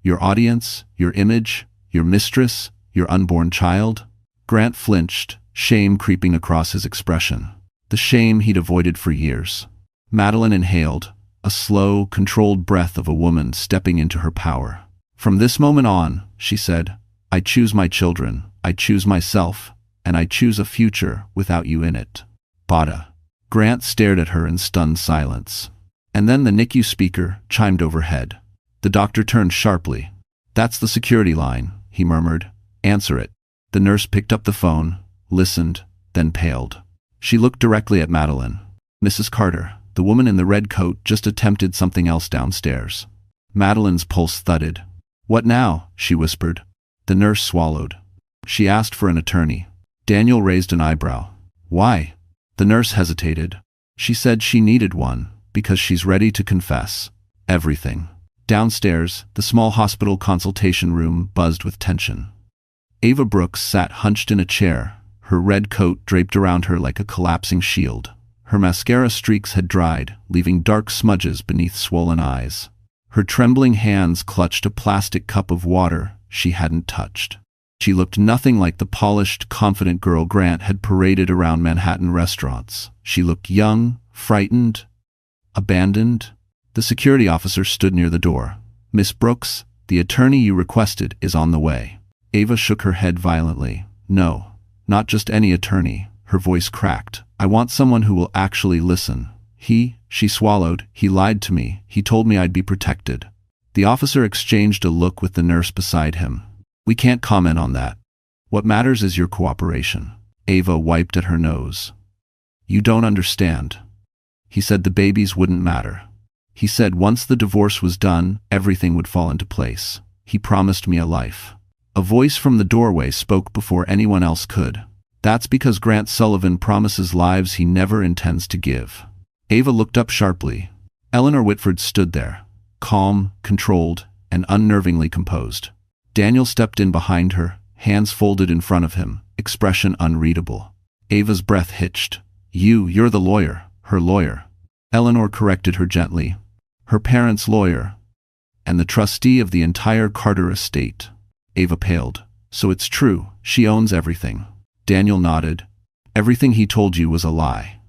Your audience, your image, your mistress, your unborn child? Grant flinched, shame creeping across his expression. The shame he'd avoided for years. Madeline inhaled, a slow, controlled breath of a woman stepping into her power. From this moment on, she said, I choose my children, I choose myself, and I choose a future without you in it. Bada. Grant stared at her in stunned silence. And then the NICU speaker chimed overhead. The doctor turned sharply. That's the security line, he murmured. Answer it. The nurse picked up the phone, listened, then paled. She looked directly at Madeline. Mrs. Carter, the woman in the red coat just attempted something else downstairs. Madeline's pulse thudded. What now? She whispered. The nurse swallowed. She asked for an attorney. Daniel raised an eyebrow. Why? The nurse hesitated. She said she needed one, because she's ready to confess. Everything. Downstairs, the small hospital consultation room buzzed with tension. Ava Brooks sat hunched in a chair, her red coat draped around her like a collapsing shield. Her mascara streaks had dried, leaving dark smudges beneath swollen eyes. Her trembling hands clutched a plastic cup of water she hadn't touched. She looked nothing like the polished, confident girl Grant had paraded around Manhattan restaurants. She looked young, frightened, abandoned. The security officer stood near the door. Miss Brooks, the attorney you requested is on the way. Ava shook her head violently. No, not just any attorney. Her voice cracked. I want someone who will actually listen. She swallowed. He lied to me. He told me I'd be protected. The officer exchanged a look with the nurse beside him. We can't comment on that. What matters is your cooperation. Ava wiped at her nose. You don't understand. He said the babies wouldn't matter. He said once the divorce was done, everything would fall into place. He promised me a life. A voice from the doorway spoke before anyone else could. That's because Grant Sullivan promises lives he never intends to give. Ava looked up sharply. Eleanor Whitford stood there, calm, controlled, and unnervingly composed. Daniel stepped in behind her, hands folded in front of him, expression unreadable. Ava's breath hitched. You're the lawyer, her lawyer. Eleanor corrected her gently. Her parents' lawyer, and the trustee of the entire Carter estate. Ava paled. So it's true, she owns everything. Daniel nodded. Everything he told you was a lie.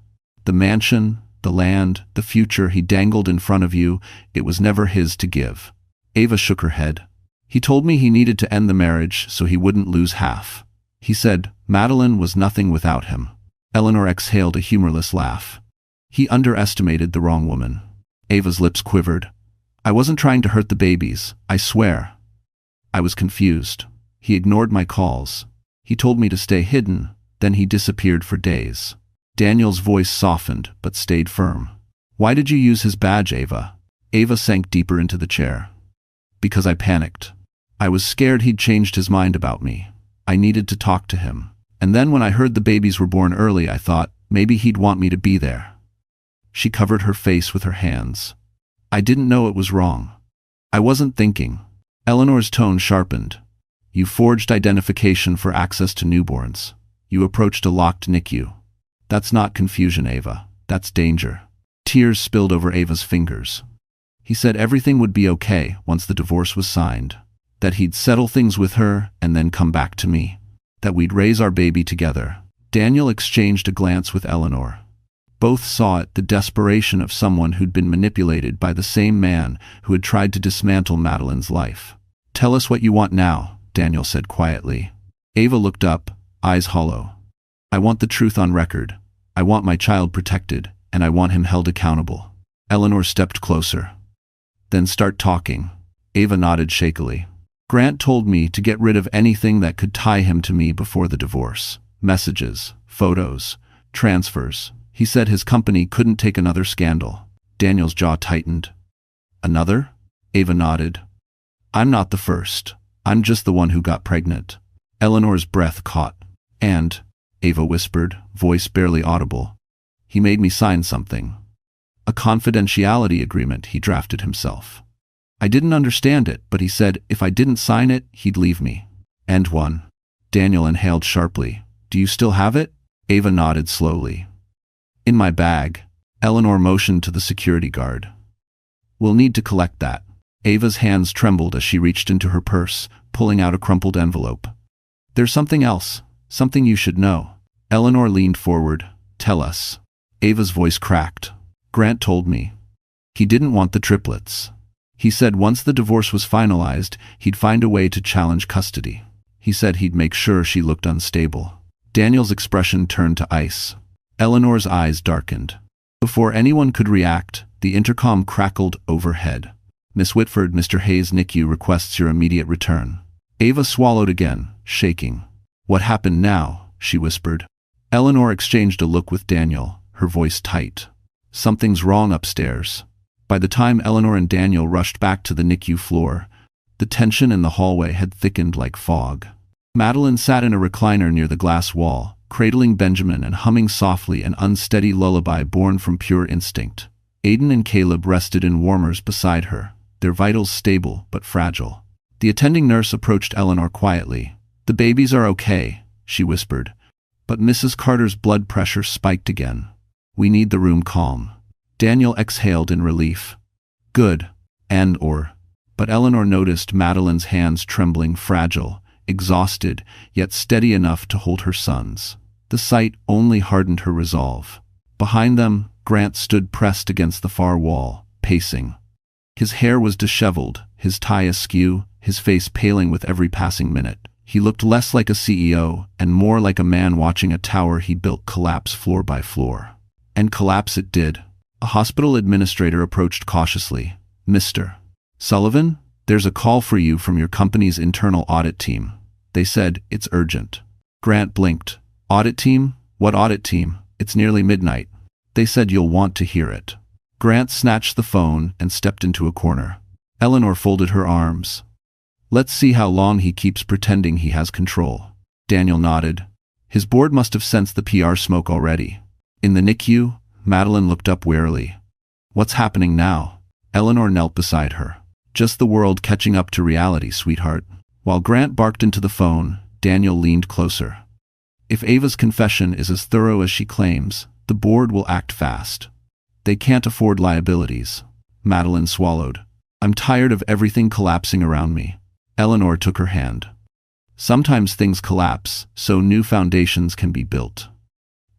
The mansion, the land, the future he dangled in front of you, it was never his to give. Ava shook her head. He told me he needed to end the marriage so he wouldn't lose half. He said Madeline was nothing without him. Eleanor exhaled a humorless laugh. He underestimated the wrong woman. Ava's lips quivered. I wasn't trying to hurt the babies, I swear. I was confused. He ignored my calls. He told me to stay hidden, then he disappeared for days. Daniel's voice softened, but stayed firm. Why did you use his badge, Ava? Ava sank deeper into the chair. Because I panicked. I was scared he'd changed his mind about me. I needed to talk to him. And then when I heard the babies were born early, I thought, maybe he'd want me to be there. She covered her face with her hands. I didn't know it was wrong. I wasn't thinking. Eleanor's tone sharpened. You forged identification for access to newborns. You approached a locked NICU. That's not confusion, Ava. That's danger. Tears spilled over Ava's fingers. He said everything would be okay once the divorce was signed. That he'd settle things with her and then come back to me. That we'd raise our baby together. Daniel exchanged a glance with Eleanor. Both saw it, the desperation of someone who'd been manipulated by the same man who had tried to dismantle Madeline's life. Tell us what you want now, Daniel said quietly. Ava looked up, eyes hollow. I want the truth on record. I want my child protected, and I want him held accountable. Eleanor stepped closer. Then start talking. Ava nodded shakily. Grant told me to get rid of anything that could tie him to me before the divorce. Messages, photos, transfers. He said his company couldn't take another scandal. Daniel's jaw tightened. Another? Ava nodded. I'm not the first. I'm just the one who got pregnant. Eleanor's breath caught. And, Ava whispered, voice barely audible, he made me sign something. A confidentiality agreement he drafted himself. I didn't understand it, but he said if I didn't sign it, he'd leave me. End one. Daniel inhaled sharply. Do you still have it? Ava nodded slowly. In my bag. Eleanor motioned to the security guard. We'll need to collect that. Ava's hands trembled as she reached into her purse, pulling out a crumpled envelope. There's something else. Something you should know. Eleanor leaned forward. Tell us. Ava's voice cracked. Grant told me. He didn't want the triplets. He said once the divorce was finalized, he'd find a way to challenge custody. He said he'd make sure she looked unstable. Daniel's expression turned to ice. Eleanor's eyes darkened. Before anyone could react, the intercom crackled overhead. Miss Whitford, Mr. Hayes' NICU requests your immediate return. Ava swallowed again, shaking. What happened now? She whispered. Eleanor exchanged a look with Daniel, her voice tight. Something's wrong upstairs. By the time Eleanor and Daniel rushed back to the NICU floor, the tension in the hallway had thickened like fog. Madeline sat in a recliner near the glass wall, cradling Benjamin and humming softly an unsteady lullaby born from pure instinct. Aiden and Caleb rested in warmers beside her, their vitals stable but fragile. The attending nurse approached Eleanor quietly. The babies are okay, she whispered, but Mrs. Carter's blood pressure spiked again. We need the room calm. Daniel exhaled in relief. Good. But Eleanor noticed Madeline's hands trembling, fragile, exhausted, yet steady enough to hold her son's. The sight only hardened her resolve. Behind them, Grant stood pressed against the far wall, pacing. His hair was disheveled, his tie askew, his face paling with every passing minute. He looked less like a CEO and more like a man watching a tower he built collapse floor by floor. And collapse it did. A hospital administrator approached cautiously. Mr. Sullivan, there's a call for you from your company's internal audit team. They said it's urgent. Grant blinked. Audit team? What audit team? It's nearly midnight. They said you'll want to hear it. Grant snatched the phone and stepped into a corner. Eleanor folded her arms. Let's see how long he keeps pretending he has control. Daniel nodded. His board must have sensed the PR smoke already. In the NICU, Madeline looked up warily. What's happening now? Eleanor knelt beside her. Just the world catching up to reality, sweetheart. While Grant barked into the phone, Daniel leaned closer. If Ava's confession is as thorough as she claims, the board will act fast. They can't afford liabilities. Madeline swallowed. I'm tired of everything collapsing around me. Eleanor took her hand. Sometimes things collapse, so new foundations can be built.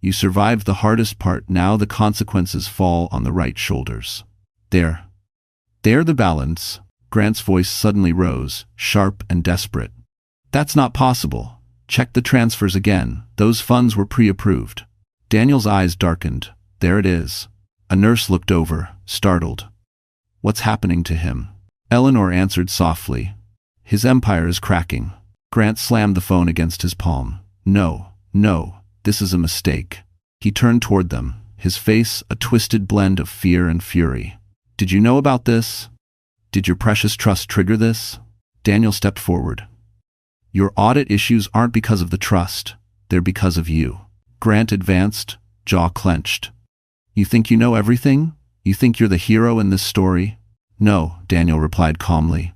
You survived the hardest part, now the consequences fall on the right shoulders. There the balance. Grant's voice suddenly rose, sharp and desperate. That's not possible. Check the transfers again. Those funds were pre-approved. Daniel's eyes darkened. There it is. A nurse looked over, startled. What's happening to him? Eleanor answered softly. His empire is cracking. Grant slammed the phone against his palm. No, this is a mistake. He turned toward them, his face a twisted blend of fear and fury. Did you know about this? Did your precious trust trigger this? Daniel stepped forward. Your audit issues aren't because of the trust. They're because of you. Grant advanced, jaw clenched. You think you know everything? You think you're the hero in this story? No, Daniel replied calmly.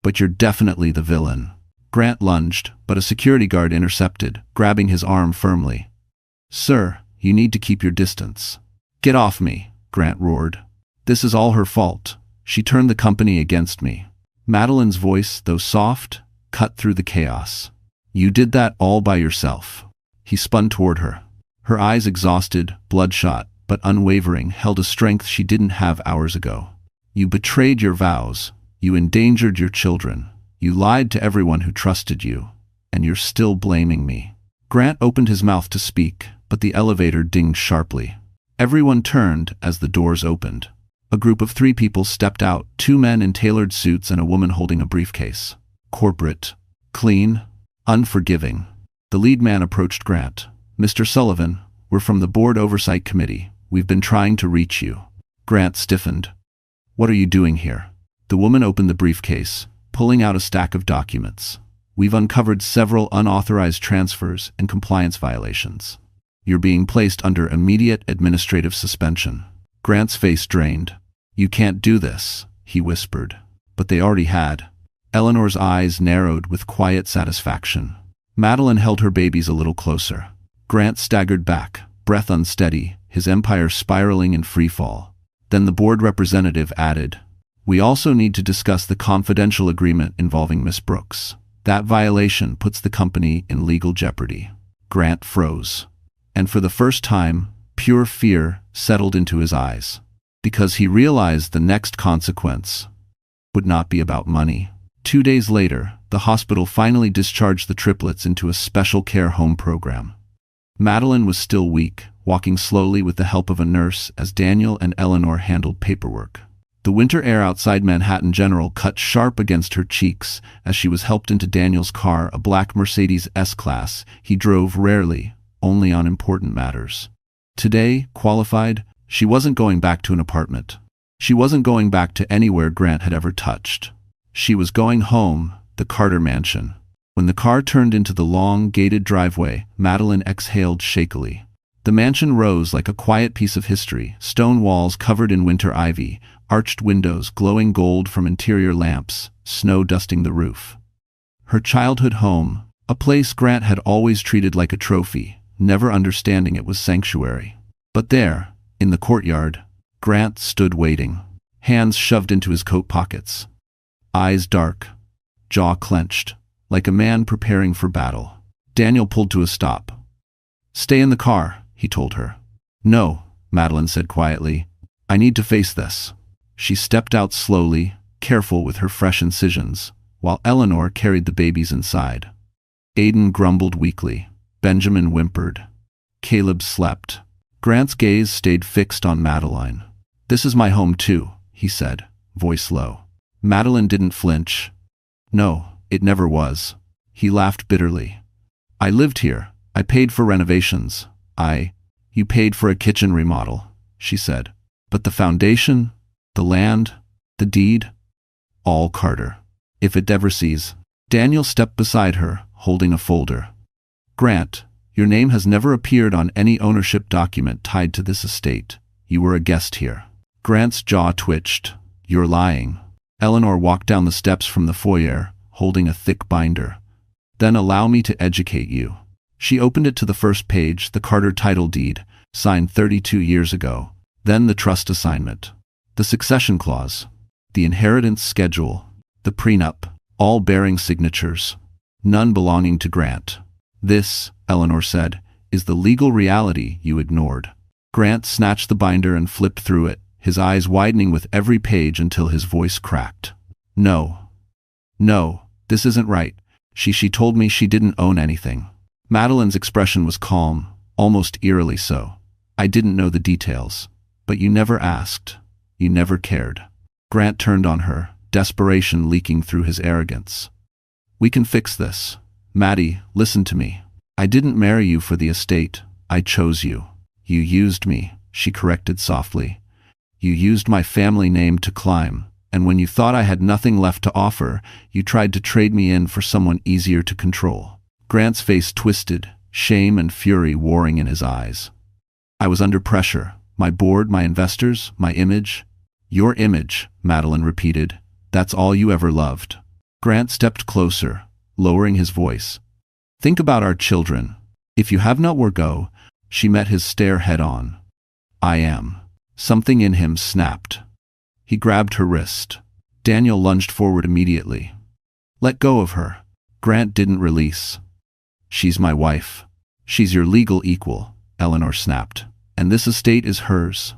But you're definitely the villain. Grant lunged, but a security guard intercepted, grabbing his arm firmly. Sir, you need to keep your distance. Get off me, Grant roared. This is all her fault. She turned the company against me. Madeline's voice, though soft, cut through the chaos. You did that all by yourself. He spun toward her. Her eyes, exhausted, bloodshot, but unwavering, held a strength she didn't have hours ago. You betrayed your vows. You endangered your children. You lied to everyone who trusted you. And you're still blaming me. Grant opened his mouth to speak, but the elevator dinged sharply. Everyone turned as the doors opened. A group of 3 people stepped out, 2 men in tailored suits and a woman holding a briefcase. Corporate. Clean. Unforgiving. The lead man approached Grant. Mr. Sullivan, we're from the Board Oversight Committee. We've been trying to reach you. Grant stiffened. What are you doing here? The woman opened the briefcase, pulling out a stack of documents. We've uncovered several unauthorized transfers and compliance violations. You're being placed under immediate administrative suspension. Grant's face drained. You can't do this, he whispered. But they already had. Eleanor's eyes narrowed with quiet satisfaction. Madeline held her babies a little closer. Grant staggered back, breath unsteady, his empire spiraling in freefall. Then the board representative added, We also need to discuss the confidential agreement involving Miss Brooks. That violation puts the company in legal jeopardy. Grant froze. And for the first time, pure fear settled into his eyes. Because he realized the next consequence would not be about money. 2 days later, the hospital finally discharged the triplets into a special care home program. Madeline was still weak, walking slowly with the help of a nurse as Daniel and Eleanor handled paperwork. The winter air outside Manhattan General cut sharp against her cheeks as she was helped into Daniel's car, a black Mercedes S-Class. He drove rarely, only on important matters. Today, qualified, she wasn't going back to an apartment. She wasn't going back to anywhere Grant had ever touched. She was going home, the Carter mansion. When the car turned into the long, gated driveway, Madeline exhaled shakily. The mansion rose like a quiet piece of history, stone walls covered in winter ivy, arched windows glowing gold from interior lamps, snow dusting the roof. Her childhood home, a place Grant had always treated like a trophy, never understanding it was sanctuary. But there, in the courtyard, Grant stood waiting, hands shoved into his coat pockets. Eyes dark, jaw clenched, like a man preparing for battle. Daniel pulled to a stop. Stay in the car, he told her. No, Madeline said quietly. I need to face this. She stepped out slowly, careful with her fresh incisions, while Eleanor carried the babies inside. Aiden grumbled weakly. Benjamin whimpered. Caleb slept. Grant's gaze stayed fixed on Madeline. This is my home too, he said, voice low. Madeline didn't flinch. No, it never was. He laughed bitterly. I lived here. I paid for renovations. You paid for a kitchen remodel, she said. But the foundation, the land, the deed, all Carter. If it ever sees. Daniel stepped beside her, holding a folder. Grant, your name has never appeared on any ownership document tied to this estate. You were a guest here. Grant's jaw twitched. You're lying. Eleanor walked down the steps from the foyer, holding a thick binder. Then allow me to educate you. She opened it to the first page, the Carter title deed, signed 32 years ago. Then the trust assignment, the succession clause, the inheritance schedule, the prenup, all bearing signatures, none belonging to Grant. This, Eleanor said, is the legal reality you ignored. Grant snatched the binder and flipped through it, his eyes widening with every page until his voice cracked. No, this isn't right. She told me she didn't own anything. Madeline's expression was calm, almost eerily so. I didn't know the details. But you never asked. You never cared. Grant turned on her, desperation leaking through his arrogance. We can fix this. Maddie, listen to me. I didn't marry you for the estate. I chose you. You used me, she corrected softly. You used my family name to climb, and when you thought I had nothing left to offer, you tried to trade me in for someone easier to control. Grant's face twisted, shame and fury warring in his eyes. I was under pressure. My board, my investors, my image. Your image, Madeline repeated. That's all you ever loved. Grant stepped closer, lowering his voice. Think about our children. If you have nowhere go, she met his stare head on. I am. Something in him snapped. He grabbed her wrist. Daniel lunged forward immediately. Let go of her. Grant didn't release. She's my wife. She's your legal equal, Eleanor snapped. And this estate is hers.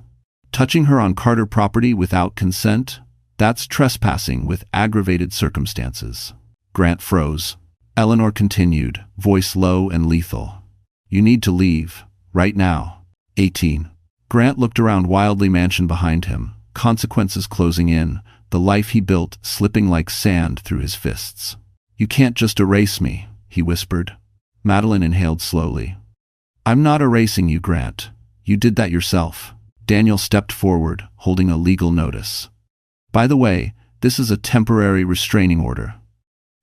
Touching her on Carter property without consent, that's trespassing with aggravated circumstances. Grant froze. Eleanor continued, voice low and lethal. You need to leave, right now. 18. Grant looked around wildly mansion behind him, consequences closing in, the life he built slipping like sand through his fists. You can't just erase me, he whispered. Madeline inhaled slowly. I'm not erasing you, Grant. You did that yourself. Daniel stepped forward, holding a legal notice. By the way, this is a temporary restraining order.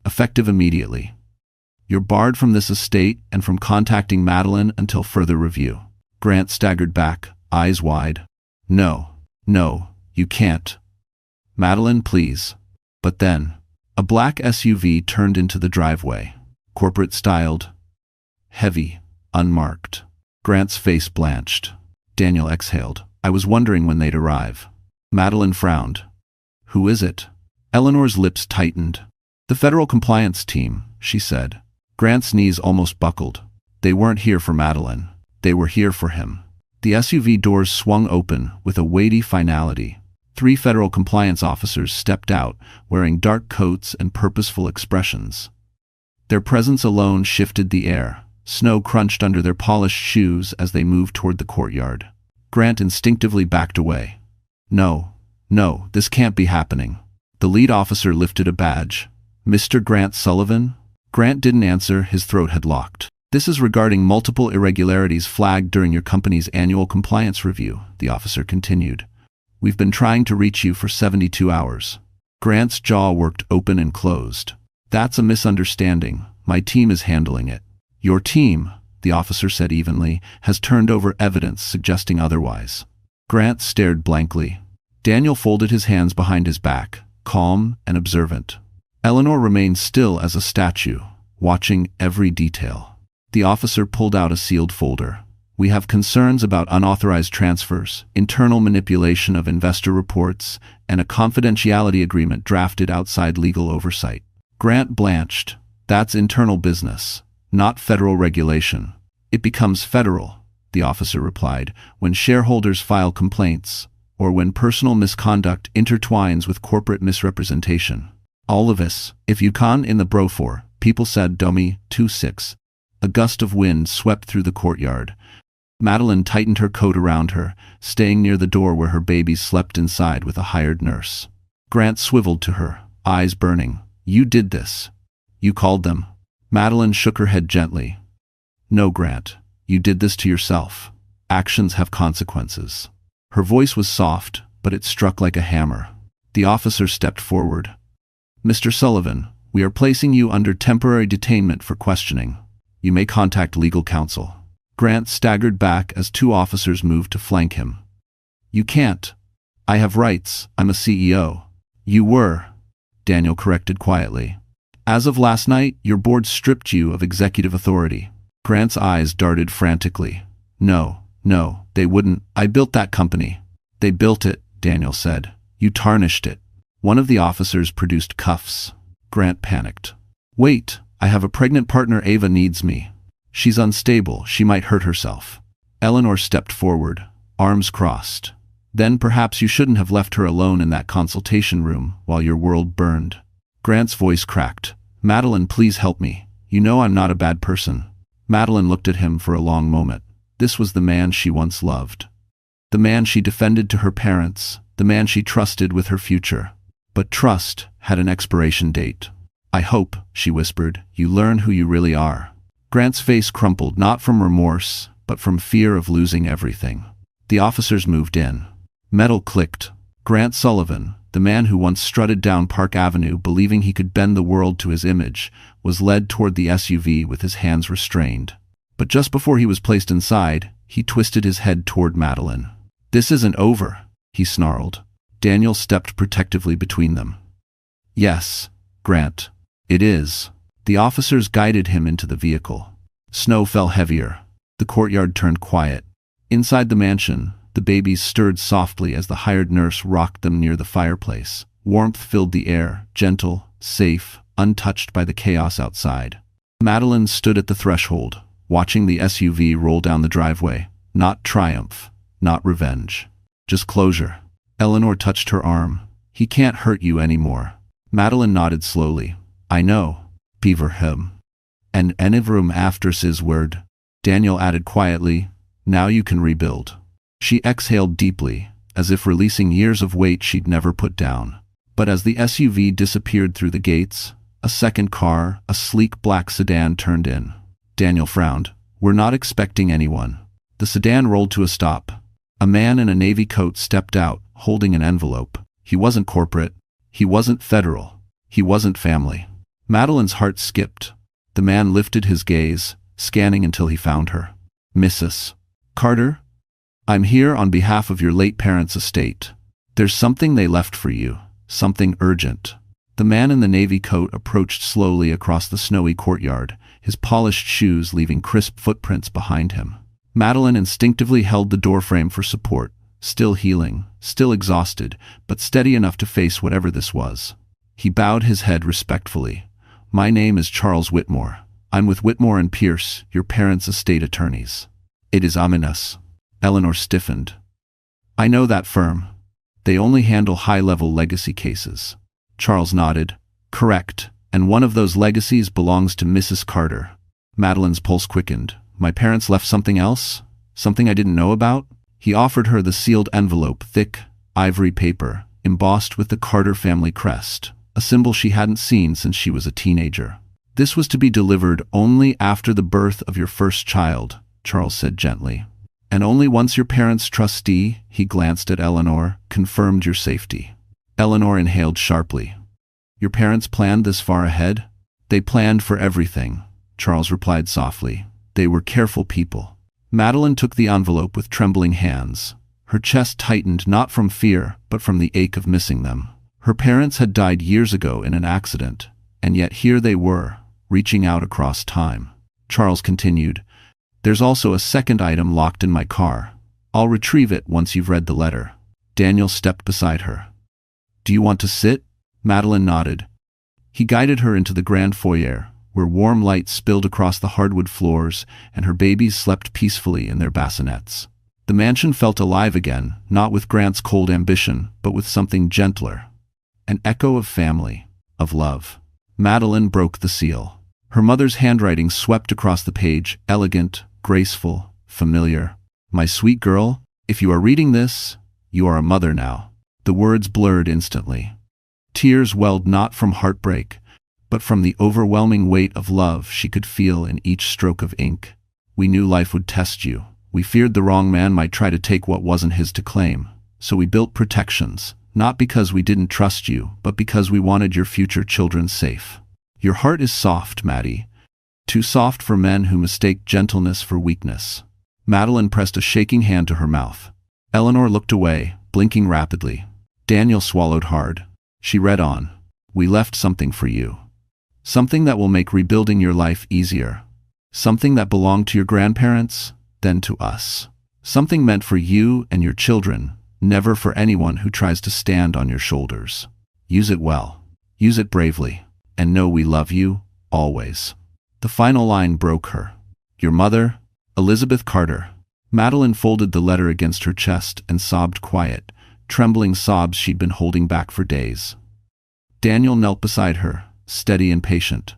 Effective immediately. You're barred from this estate and from contacting Madeline until further review. Grant staggered back, eyes wide. No, you can't. Madeline, please. But then, a black SUV turned into the driveway. Corporate-styled. Heavy, unmarked. Grant's face blanched. Daniel exhaled. I was wondering when they'd arrive. Madeline frowned. Who is it? Eleanor's lips tightened. The federal compliance team, she said. Grant's knees almost buckled. They weren't here for Madeline. They were here for him. The SUV doors swung open with a weighty finality. 3 federal compliance officers stepped out, wearing dark coats and purposeful expressions. Their presence alone shifted the air. Snow crunched under their polished shoes as they moved toward the courtyard. Grant instinctively backed away. No, this can't be happening. The lead officer lifted a badge. Mr. Grant Sullivan? Grant didn't answer, his throat had locked. This is regarding multiple irregularities flagged during your company's annual compliance review, the officer continued. We've been trying to reach you for 72 hours. Grant's jaw worked open and closed. That's a misunderstanding. My team is handling it. Your team, the officer said evenly, has turned over evidence suggesting otherwise. Grant stared blankly. Daniel folded his hands behind his back, calm and observant. Eleanor remained still as a statue, watching every detail. The officer pulled out a sealed folder. We have concerns about unauthorized transfers, internal manipulation of investor reports, and a confidentiality agreement drafted outside legal oversight. Grant blanched. That's internal business, not federal regulation. It becomes federal, the officer replied, when shareholders file complaints, or when personal misconduct intertwines with corporate misrepresentation. All of us, if you can in the brofor, people said Dummy 2-6. A gust of wind swept through the courtyard. Madeline tightened her coat around her, staying near the door where her babies slept inside with a hired nurse. Grant swiveled to her, eyes burning. You did this. You called them. Madeline shook her head gently. No, Grant. You did this to yourself. Actions have consequences. Her voice was soft, but it struck like a hammer. The officer stepped forward. Mr. Sullivan, we are placing you under temporary detainment for questioning. You may contact legal counsel. Grant staggered back as 2 officers moved to flank him. You can't. I have rights. I'm a CEO. You were, Daniel corrected quietly. As of last night, your board stripped you of executive authority. Grant's eyes darted frantically. No, they wouldn't. I built that company. They built it, Daniel said. You tarnished it. One of the officers produced cuffs. Grant panicked. Wait, I have a pregnant partner. Ava needs me. She's unstable. She might hurt herself. Eleanor stepped forward, arms crossed. Then perhaps you shouldn't have left her alone in that consultation room while your world burned. Grant's voice cracked. Madeline, please help me. You know I'm not a bad person. Madeline looked at him for a long moment. This was the man she once loved. The man she defended to her parents. The man she trusted with her future. But trust had an expiration date. I hope, she whispered, you learn who you really are. Grant's face crumpled, not from remorse, but from fear of losing everything. The officers moved in. Metal clicked. Grant Sullivan, the man who once strutted down Park Avenue believing he could bend the world to his image, was led toward the SUV with his hands restrained. But just before he was placed inside, he twisted his head toward Madeline. This isn't over, he snarled. Daniel stepped protectively between them. Yes, Grant, it is. The officers guided him into the vehicle. Snow fell heavier. The courtyard turned quiet. Inside the mansion, the babies stirred softly as the hired nurse rocked them near the fireplace. Warmth filled the air, gentle, safe, untouched by the chaos outside. Madeline stood at the threshold, watching the SUV roll down the driveway. Not triumph, not revenge. Just closure. Eleanor touched her arm. He can't hurt you anymore. Madeline nodded slowly. I know. Beaver him. And enivrum after his word. Daniel added quietly, now you can rebuild. She exhaled deeply, as if releasing years of weight she'd never put down. But as the SUV disappeared through the gates, a second car, a sleek black sedan, turned in. Daniel frowned. We're not expecting anyone. The sedan rolled to a stop. A man in a navy coat stepped out, holding an envelope. He wasn't corporate. He wasn't federal. He wasn't family. Madeline's heart skipped. The man lifted his gaze, scanning until he found her. Mrs. Carter? I'm here on behalf of your late parents' estate. There's something they left for you, something urgent. The man in the navy coat approached slowly across the snowy courtyard, his polished shoes leaving crisp footprints behind him. Madeline instinctively held the doorframe for support, still healing, still exhausted, but steady enough to face whatever this was. He bowed his head respectfully. My name is Charles Whitmore. I'm with Whitmore and Pierce, your parents' estate attorneys. It is ominous. Eleanor stiffened. I know that firm. They only handle high-level legacy cases. Charles nodded. Correct. And one of those legacies belongs to Mrs. Carter. Madeline's pulse quickened. My parents left something else? Something I didn't know about? He offered her the sealed envelope, thick, ivory paper, embossed with the Carter family crest, a symbol she hadn't seen since she was a teenager. This was to be delivered only after the birth of your first child, Charles said gently. And only once your parents' trustee, he glanced at Eleanor, confirmed your safety. Eleanor inhaled sharply. Your parents planned this far ahead? They planned for everything, Charles replied softly. They were careful people. Madeline took the envelope with trembling hands. Her chest tightened not from fear, but from the ache of missing them. Her parents had died years ago in an accident, and yet here they were, reaching out across time. Charles continued, There's also a second item locked in my car. I'll retrieve it once you've read the letter. Daniel stepped beside her. Do you want to sit? Madeline nodded. He guided her into the grand foyer, where warm light spilled across the hardwood floors and her babies slept peacefully in their bassinets. The mansion felt alive again, not with Grant's cold ambition, but with something gentler. An echo of family, of love. Madeline broke the seal. Her mother's handwriting swept across the page, elegant, graceful, familiar. My sweet girl, if you are reading this, you are a mother now. The words blurred instantly. Tears welled not from heartbreak, but from the overwhelming weight of love she could feel in each stroke of ink. We knew life would test you. We feared the wrong man might try to take what wasn't his to claim. So we built protections, not because we didn't trust you, but because we wanted your future children safe. Your heart is soft, Maddie. Too soft for men who mistake gentleness for weakness. Madeline pressed a shaking hand to her mouth. Eleanor looked away, blinking rapidly. Daniel swallowed hard. She read on. We left something for you. Something that will make rebuilding your life easier. Something that belonged to your grandparents, then to us. Something meant for you and your children, never for anyone who tries to stand on your shoulders. Use it well. Use it bravely. And know we love you, always. The final line broke her. Your mother, Elizabeth Carter. Madeline folded the letter against her chest and sobbed quiet, trembling sobs she'd been holding back for days. Daniel knelt beside her, steady and patient.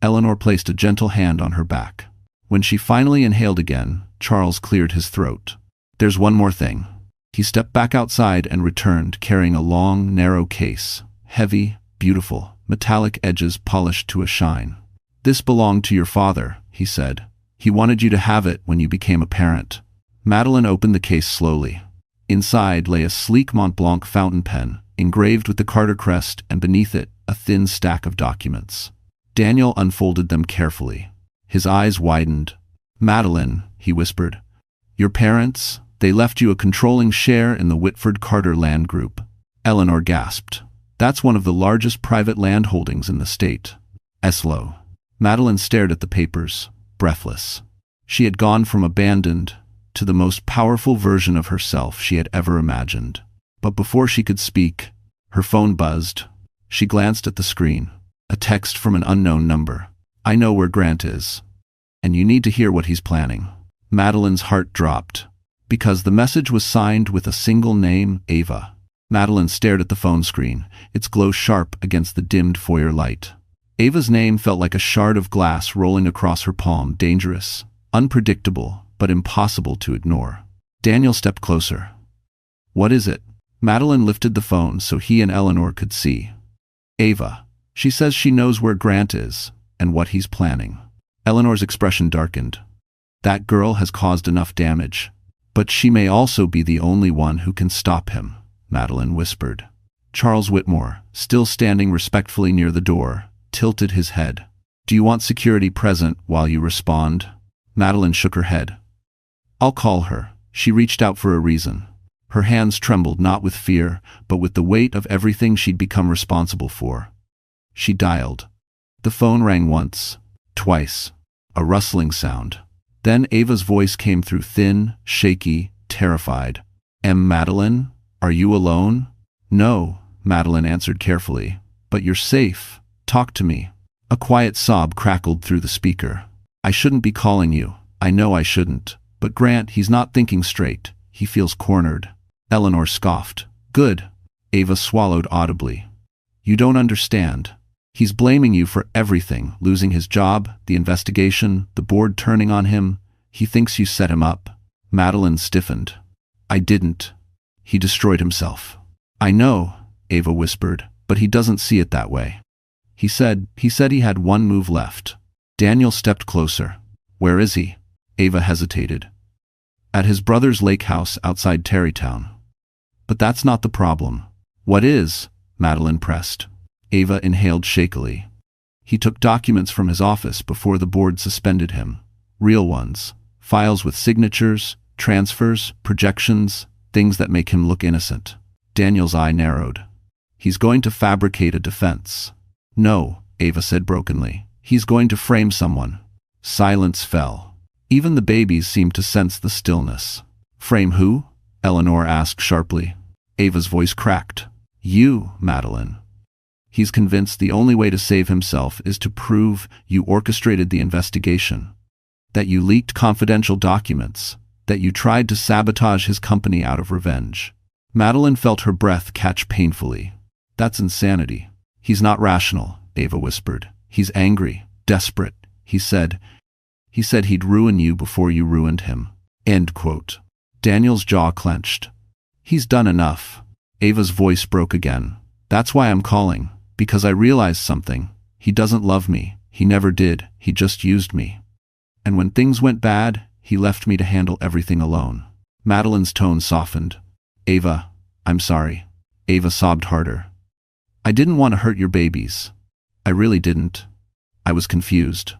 Eleanor placed a gentle hand on her back. When she finally inhaled again, Charles cleared his throat. There's one more thing. He stepped back outside and returned, carrying a long, narrow case. Heavy, beautiful, metallic edges polished to a shine. This belonged to your father, he said. He wanted you to have it when you became a parent. Madeline opened the case slowly. Inside lay a sleek Mont Blanc fountain pen, engraved with the Carter crest, and beneath it, a thin stack of documents. Daniel unfolded them carefully. His eyes widened. Madeline, he whispered. Your parents, they left you a controlling share in the Whitford Carter land group. Eleanor gasped. That's one of the largest private land holdings in the state. Eslo. Madeline stared at the papers, breathless. She had gone from abandoned to the most powerful version of herself she had ever imagined. But before she could speak, her phone buzzed. She glanced at the screen. A text from an unknown number. I know where Grant is. And you need to hear what he's planning. Madeline's heart dropped. Because the message was signed with a single name, Ava. Madeline stared at the phone screen, its glow sharp against the dimmed foyer light. Ava's name felt like a shard of glass rolling across her palm, dangerous, unpredictable, but impossible to ignore. Daniel stepped closer. What is it? Madeline lifted the phone so he and Eleanor could see. Ava. She says she knows where Grant is, and what he's planning. Eleanor's expression darkened. That girl has caused enough damage. But she may also be the only one who can stop him, Madeline whispered. Charles Whitmore, still standing respectfully near the door, tilted his head. Do you want security present while you respond? Madeline shook her head. I'll call her. She reached out for a reason. Her hands trembled not with fear, but with the weight of everything she'd become responsible for. She dialed. The phone rang once, twice, a rustling sound. Then Ava's voice came through, thin, shaky, terrified. Madeline, are you alone? No, Madeline answered carefully. But you're safe. Talk to me. A quiet sob crackled through the speaker. I shouldn't be calling you. I know I shouldn't. But Grant, he's not thinking straight. He feels cornered. Eleanor scoffed. Good. Ava swallowed audibly. You don't understand. He's blaming you for everything, losing his job, the investigation, the board turning on him. He thinks you set him up. Madeline stiffened. I didn't. He destroyed himself. I know, Ava whispered, but he doesn't see it that way. He said he had one move left. Daniel stepped closer. Where is he? Ava hesitated. At his brother's lake house outside Tarrytown. But that's not the problem. What is? Madeline pressed. Ava inhaled shakily. He took documents from his office before the board suspended him. Real ones. Files with signatures, transfers, projections, things that make him look innocent. Daniel's eye narrowed. He's going to fabricate a defense. No, Ava said brokenly. He's going to frame someone. Silence fell. Even the babies seemed to sense the stillness. Frame who? Eleanor asked sharply. Ava's voice cracked. You, Madeline. He's convinced the only way to save himself is to prove you orchestrated the investigation, that you leaked confidential documents, that you tried to sabotage his company out of revenge. Madeline felt her breath catch painfully. That's insanity. He's not rational, Ava whispered. He's angry, desperate. He said he'd ruin you before you ruined him. End quote. Daniel's jaw clenched. He's done enough. Ava's voice broke again. That's why I'm calling. Because I realized something. He doesn't love me. He never did. He just used me. And when things went bad, he left me to handle everything alone. Madeline's tone softened. Ava, I'm sorry. Ava sobbed harder. I didn't want to hurt your babies. I really didn't. I was confused.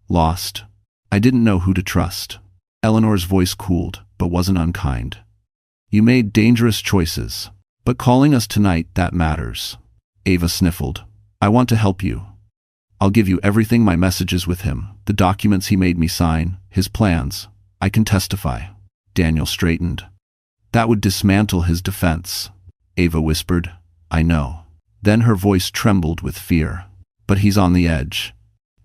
Lost. I didn't know who to trust. Eleanor's voice cooled, but wasn't unkind. You made dangerous choices. But calling us tonight, that matters. Ava sniffled. I want to help you. I'll give you everything, my messages with him, the documents he made me sign, his plans. I can testify. Daniel straightened. That would dismantle his defense. Ava whispered. I know. Then her voice trembled with fear. But he's on the edge.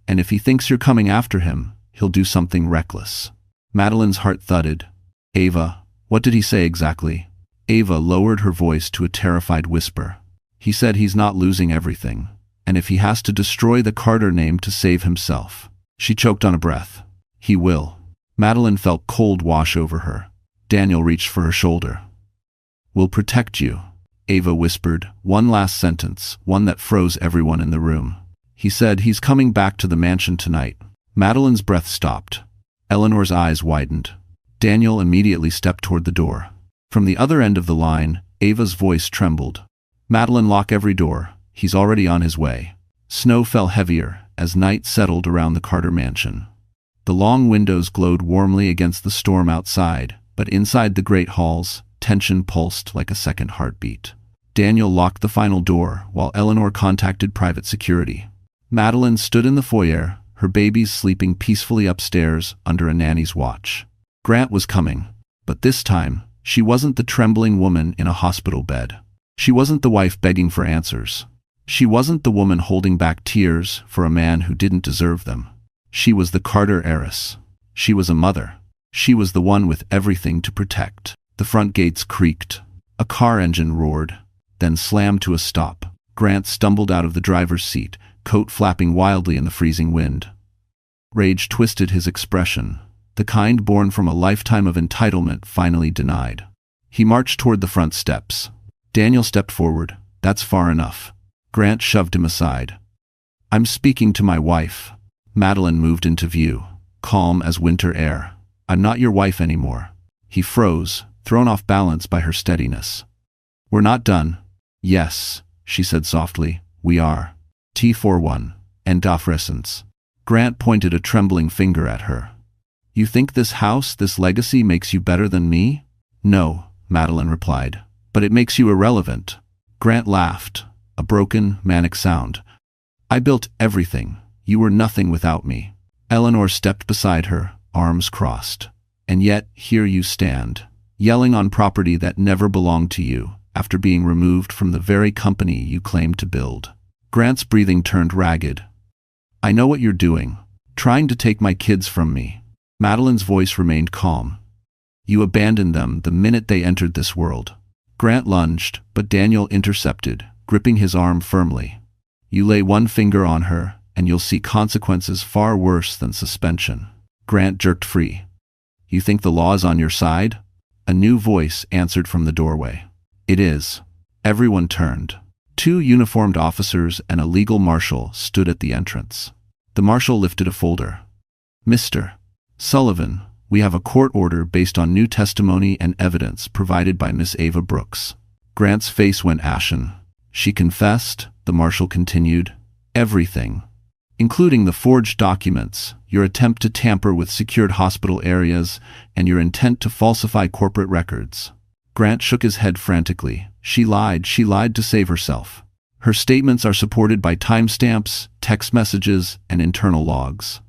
And if he thinks you're coming after him, he'll do something reckless. Madeline's heart thudded. Ava, what did he say exactly? Ava lowered her voice to a terrified whisper. He said he's not losing everything, and if he has to destroy the Carter name to save himself. She choked on a breath. He will. Madeline felt cold wash over her. Daniel reached for her shoulder. We'll protect you, Ava whispered, one last sentence, one that froze everyone in the room. He said he's coming back to the mansion tonight. Madeline's breath stopped. Eleanor's eyes widened. Daniel immediately stepped toward the door. From the other end of the line, Ava's voice trembled. Madeline, lock every door. He's already on his way. Snow fell heavier as night settled around the Carter mansion. The long windows glowed warmly against the storm outside, but inside the great halls, tension pulsed like a second heartbeat. Daniel locked the final door while Eleanor contacted private security. Madeline stood in the foyer, her babies sleeping peacefully upstairs under a nanny's watch. Grant was coming, but this time, she wasn't the trembling woman in a hospital bed. She wasn't the wife begging for answers. She wasn't the woman holding back tears for a man who didn't deserve them. She was the Carter heiress. She was a mother. She was the one with everything to protect. The front gates creaked. A car engine roared, then slammed to a stop. Grant stumbled out of the driver's seat, coat flapping wildly in the freezing wind. Rage twisted his expression, the kind born from a lifetime of entitlement finally denied. He marched toward the front steps. Daniel stepped forward. That's far enough. Grant shoved him aside. I'm speaking to my wife. Madeline moved into view, calm as winter air. I'm not your wife anymore. He froze, thrown off balance by her steadiness. We're not done. Yes, she said softly, we are. T41, endofrescence. Grant pointed a trembling finger at her. You think this house, this legacy makes you better than me? No, Madeline replied. But it makes you irrelevant. Grant laughed, a broken, manic sound. I built everything. You were nothing without me. Eleanor stepped beside her, arms crossed. And yet, here you stand, yelling on property that never belonged to you, after being removed from the very company you claimed to build. Grant's breathing turned ragged. I know what you're doing, trying to take my kids from me. Madeline's voice remained calm. You abandoned them the minute they entered this world. Grant lunged, but Daniel intercepted, gripping his arm firmly. You lay one finger on her, and you'll see consequences far worse than suspension. Grant jerked free. You think the law is on your side? A new voice answered from the doorway. It is. Everyone turned. 2 uniformed officers and a legal marshal stood at the entrance. The marshal lifted a folder. Mr. Sullivan, we have a court order based on new testimony and evidence provided by Miss Ava Brooks. Grant's face went ashen. She confessed, the marshal continued, everything, including the forged documents, your attempt to tamper with secured hospital areas, and your intent to falsify corporate records. Grant shook his head frantically. She lied to save herself. Her statements are supported by timestamps, text messages, and internal logs.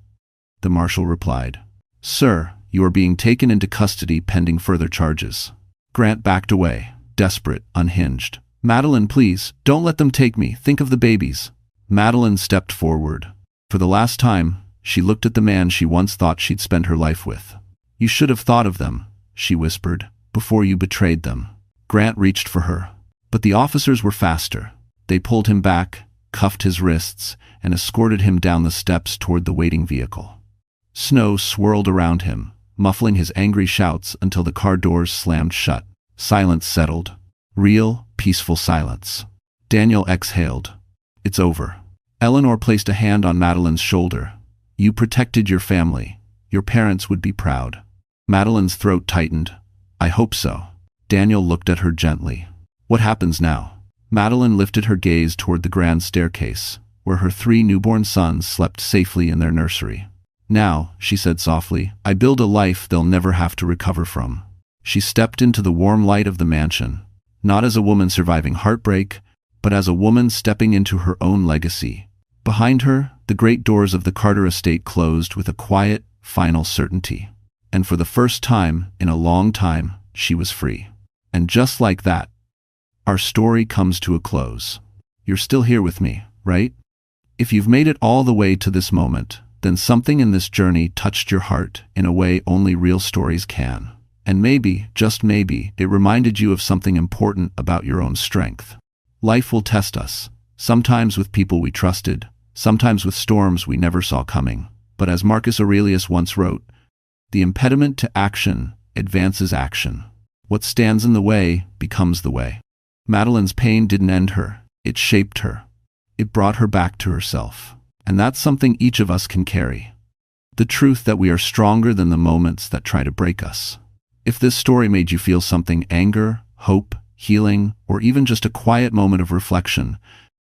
The marshal replied. Sir, you are being taken into custody pending further charges. Grant backed away, desperate, unhinged. Madeline, please, don't let them take me. Think of the babies. Madeline stepped forward. For the last time, she looked at the man she once thought she'd spend her life with. You should have thought of them, she whispered, before you betrayed them. Grant reached for her. But the officers were faster. They pulled him back, cuffed his wrists, and escorted him down the steps toward the waiting vehicle. Snow swirled around him, muffling his angry shouts until the car doors slammed shut. Silence settled. Real, peaceful silence. Daniel exhaled. It's over. Eleanor placed a hand on Madeline's shoulder. You protected your family. Your parents would be proud. Madeline's throat tightened. I hope so. Daniel looked at her gently. What happens now? Madeline lifted her gaze toward the grand staircase, where her 3 newborn sons slept safely in their nursery. Now, she said softly, I build a life they'll never have to recover from. She stepped into the warm light of the mansion. not as a woman surviving heartbreak, but as a woman stepping into her own legacy. Behind her, the great doors of the Carter estate closed with a quiet, final certainty. And for the first time in a long time, she was free. And just like that, our story comes to a close. You're still here with me, right? If you've made it all the way to this moment, then something in this journey touched your heart in a way only real stories can. And maybe, just maybe, it reminded you of something important about your own strength. Life will test us, sometimes with people we trusted, sometimes with storms we never saw coming. But as Marcus Aurelius once wrote, the impediment to action advances action. What stands in the way becomes the way. Madeline's pain didn't end her, it shaped her. It brought her back to herself. And that's something each of us can carry. The truth that we are stronger than the moments that try to break us. If this story made you feel something, anger, hope, healing, or even just a quiet moment of reflection,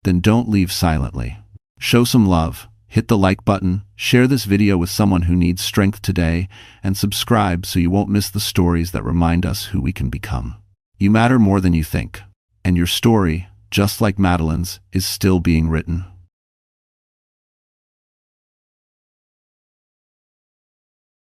then don't leave silently. Show some love, hit the like button, share this video with someone who needs strength today, and subscribe so you won't miss the stories that remind us who we can become. You matter more than you think, and your story, just like Madeline's, is still being written.